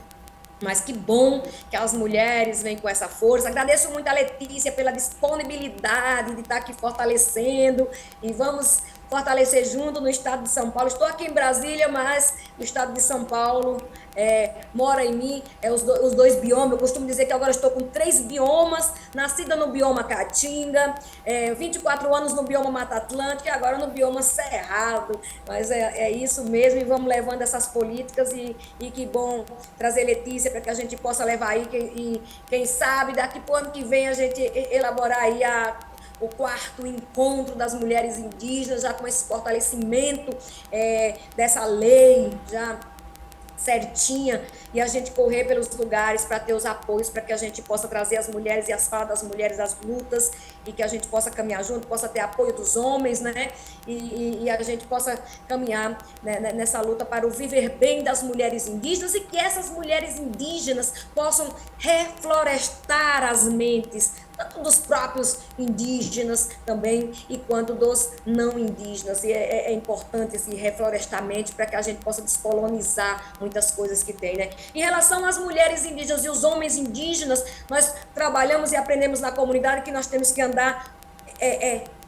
Speaker 3: Mas que bom que as mulheres vêm com essa força. Agradeço muito a Letícia pela disponibilidade de estar aqui fortalecendo e vamos fortalecer junto no estado de São Paulo. Estou aqui em Brasília, mas no estado de São Paulo mora em mim os dois biomas. Eu costumo dizer que agora estou com 3 biomas, nascida no bioma Caatinga, 24 anos no bioma Mata Atlântica e agora no bioma Cerrado. Mas é isso mesmo, e vamos levando essas políticas e que bom trazer Letícia para que a gente possa levar aí e quem sabe daqui para o ano que vem a gente elaborar aí o 4º encontro das mulheres indígenas, já com esse fortalecimento dessa lei, já certinha, e a gente correr pelos lugares para ter os apoios, para que a gente possa trazer as mulheres e as falas das mulheres às lutas, e que a gente possa caminhar junto, possa ter apoio dos homens, né? E a gente possa caminhar, né, nessa luta para o viver bem das mulheres indígenas, e que essas mulheres indígenas possam reflorestar as mentes, tanto dos próprios indígenas também, e quanto dos não indígenas. E é importante esse reflorestamento para que a gente possa descolonizar muitas coisas que tem, né? Em relação às mulheres indígenas e os homens indígenas, nós trabalhamos e aprendemos na comunidade que nós temos que andar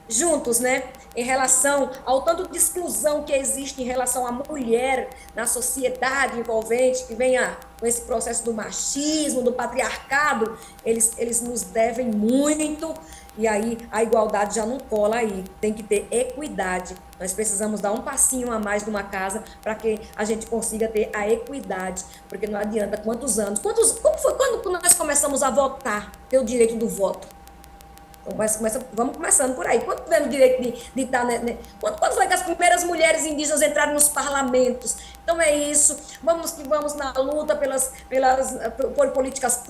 Speaker 3: juntos, né? Em relação ao tanto de exclusão que existe em relação à mulher na sociedade envolvente, que venha com esse processo do machismo, do patriarcado, eles nos devem muito, e aí a igualdade já não cola aí, tem que ter equidade. Nós precisamos dar um passinho a mais numa casa para que a gente consiga ter a equidade, porque não adianta quantos anos, como foi quando nós começamos a votar, ter o direito do voto? Vamos começando por aí. Quando tivemos o direito de estar... Né? Quando foi que as primeiras mulheres indígenas entraram nos parlamentos? Então é isso. Vamos na luta por políticas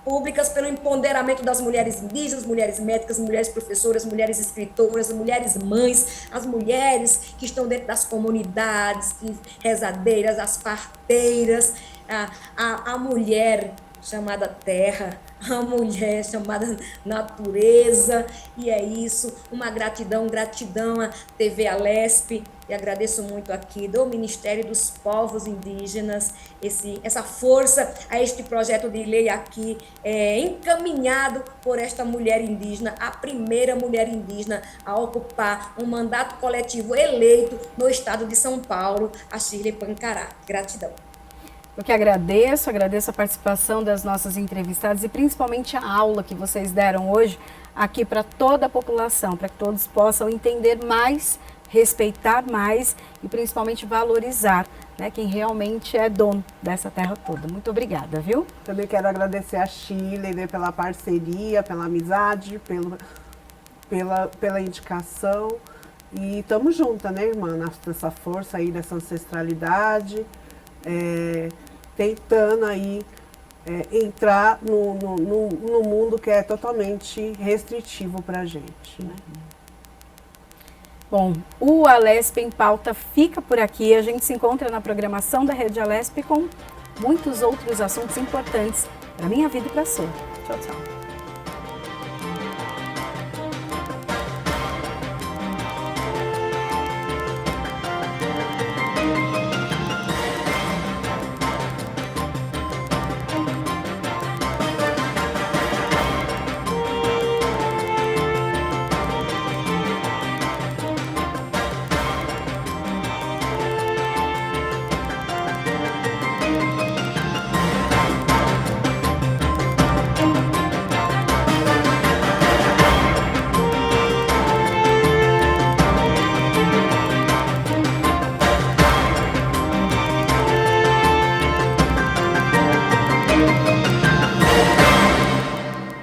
Speaker 3: públicas, pelo empoderamento das mulheres indígenas, mulheres médicas, mulheres professoras, mulheres escritoras, mulheres mães, as mulheres que estão dentro das comunidades, rezadeiras, as parteiras, a mulher chamada terra, a mulher chamada natureza, e é isso, uma gratidão à TV Alesp, e agradeço muito aqui do Ministério dos Povos Indígenas, essa força a este projeto de lei aqui, encaminhado por esta mulher indígena, a primeira mulher indígena a ocupar um mandato coletivo eleito no estado de São Paulo, a Shirley Pancará. Gratidão.
Speaker 1: Eu que agradeço a participação das nossas entrevistadas e principalmente a aula que vocês deram hoje aqui para toda a população, para que todos possam entender mais, respeitar mais e principalmente valorizar, né, quem realmente é dono dessa terra toda. Muito obrigada, viu?
Speaker 2: Também quero agradecer a Shirley, né, pela parceria, pela amizade, pela indicação. E estamos juntas, né, irmã, nessa força aí, dessa ancestralidade. Tentando aí entrar no mundo que é totalmente restritivo para a gente, né?
Speaker 1: Bom, o Alesp em Pauta fica por aqui. A gente se encontra na programação da Rede Alesp com muitos outros assuntos importantes para a minha vida e para a sua. Tchau, tchau.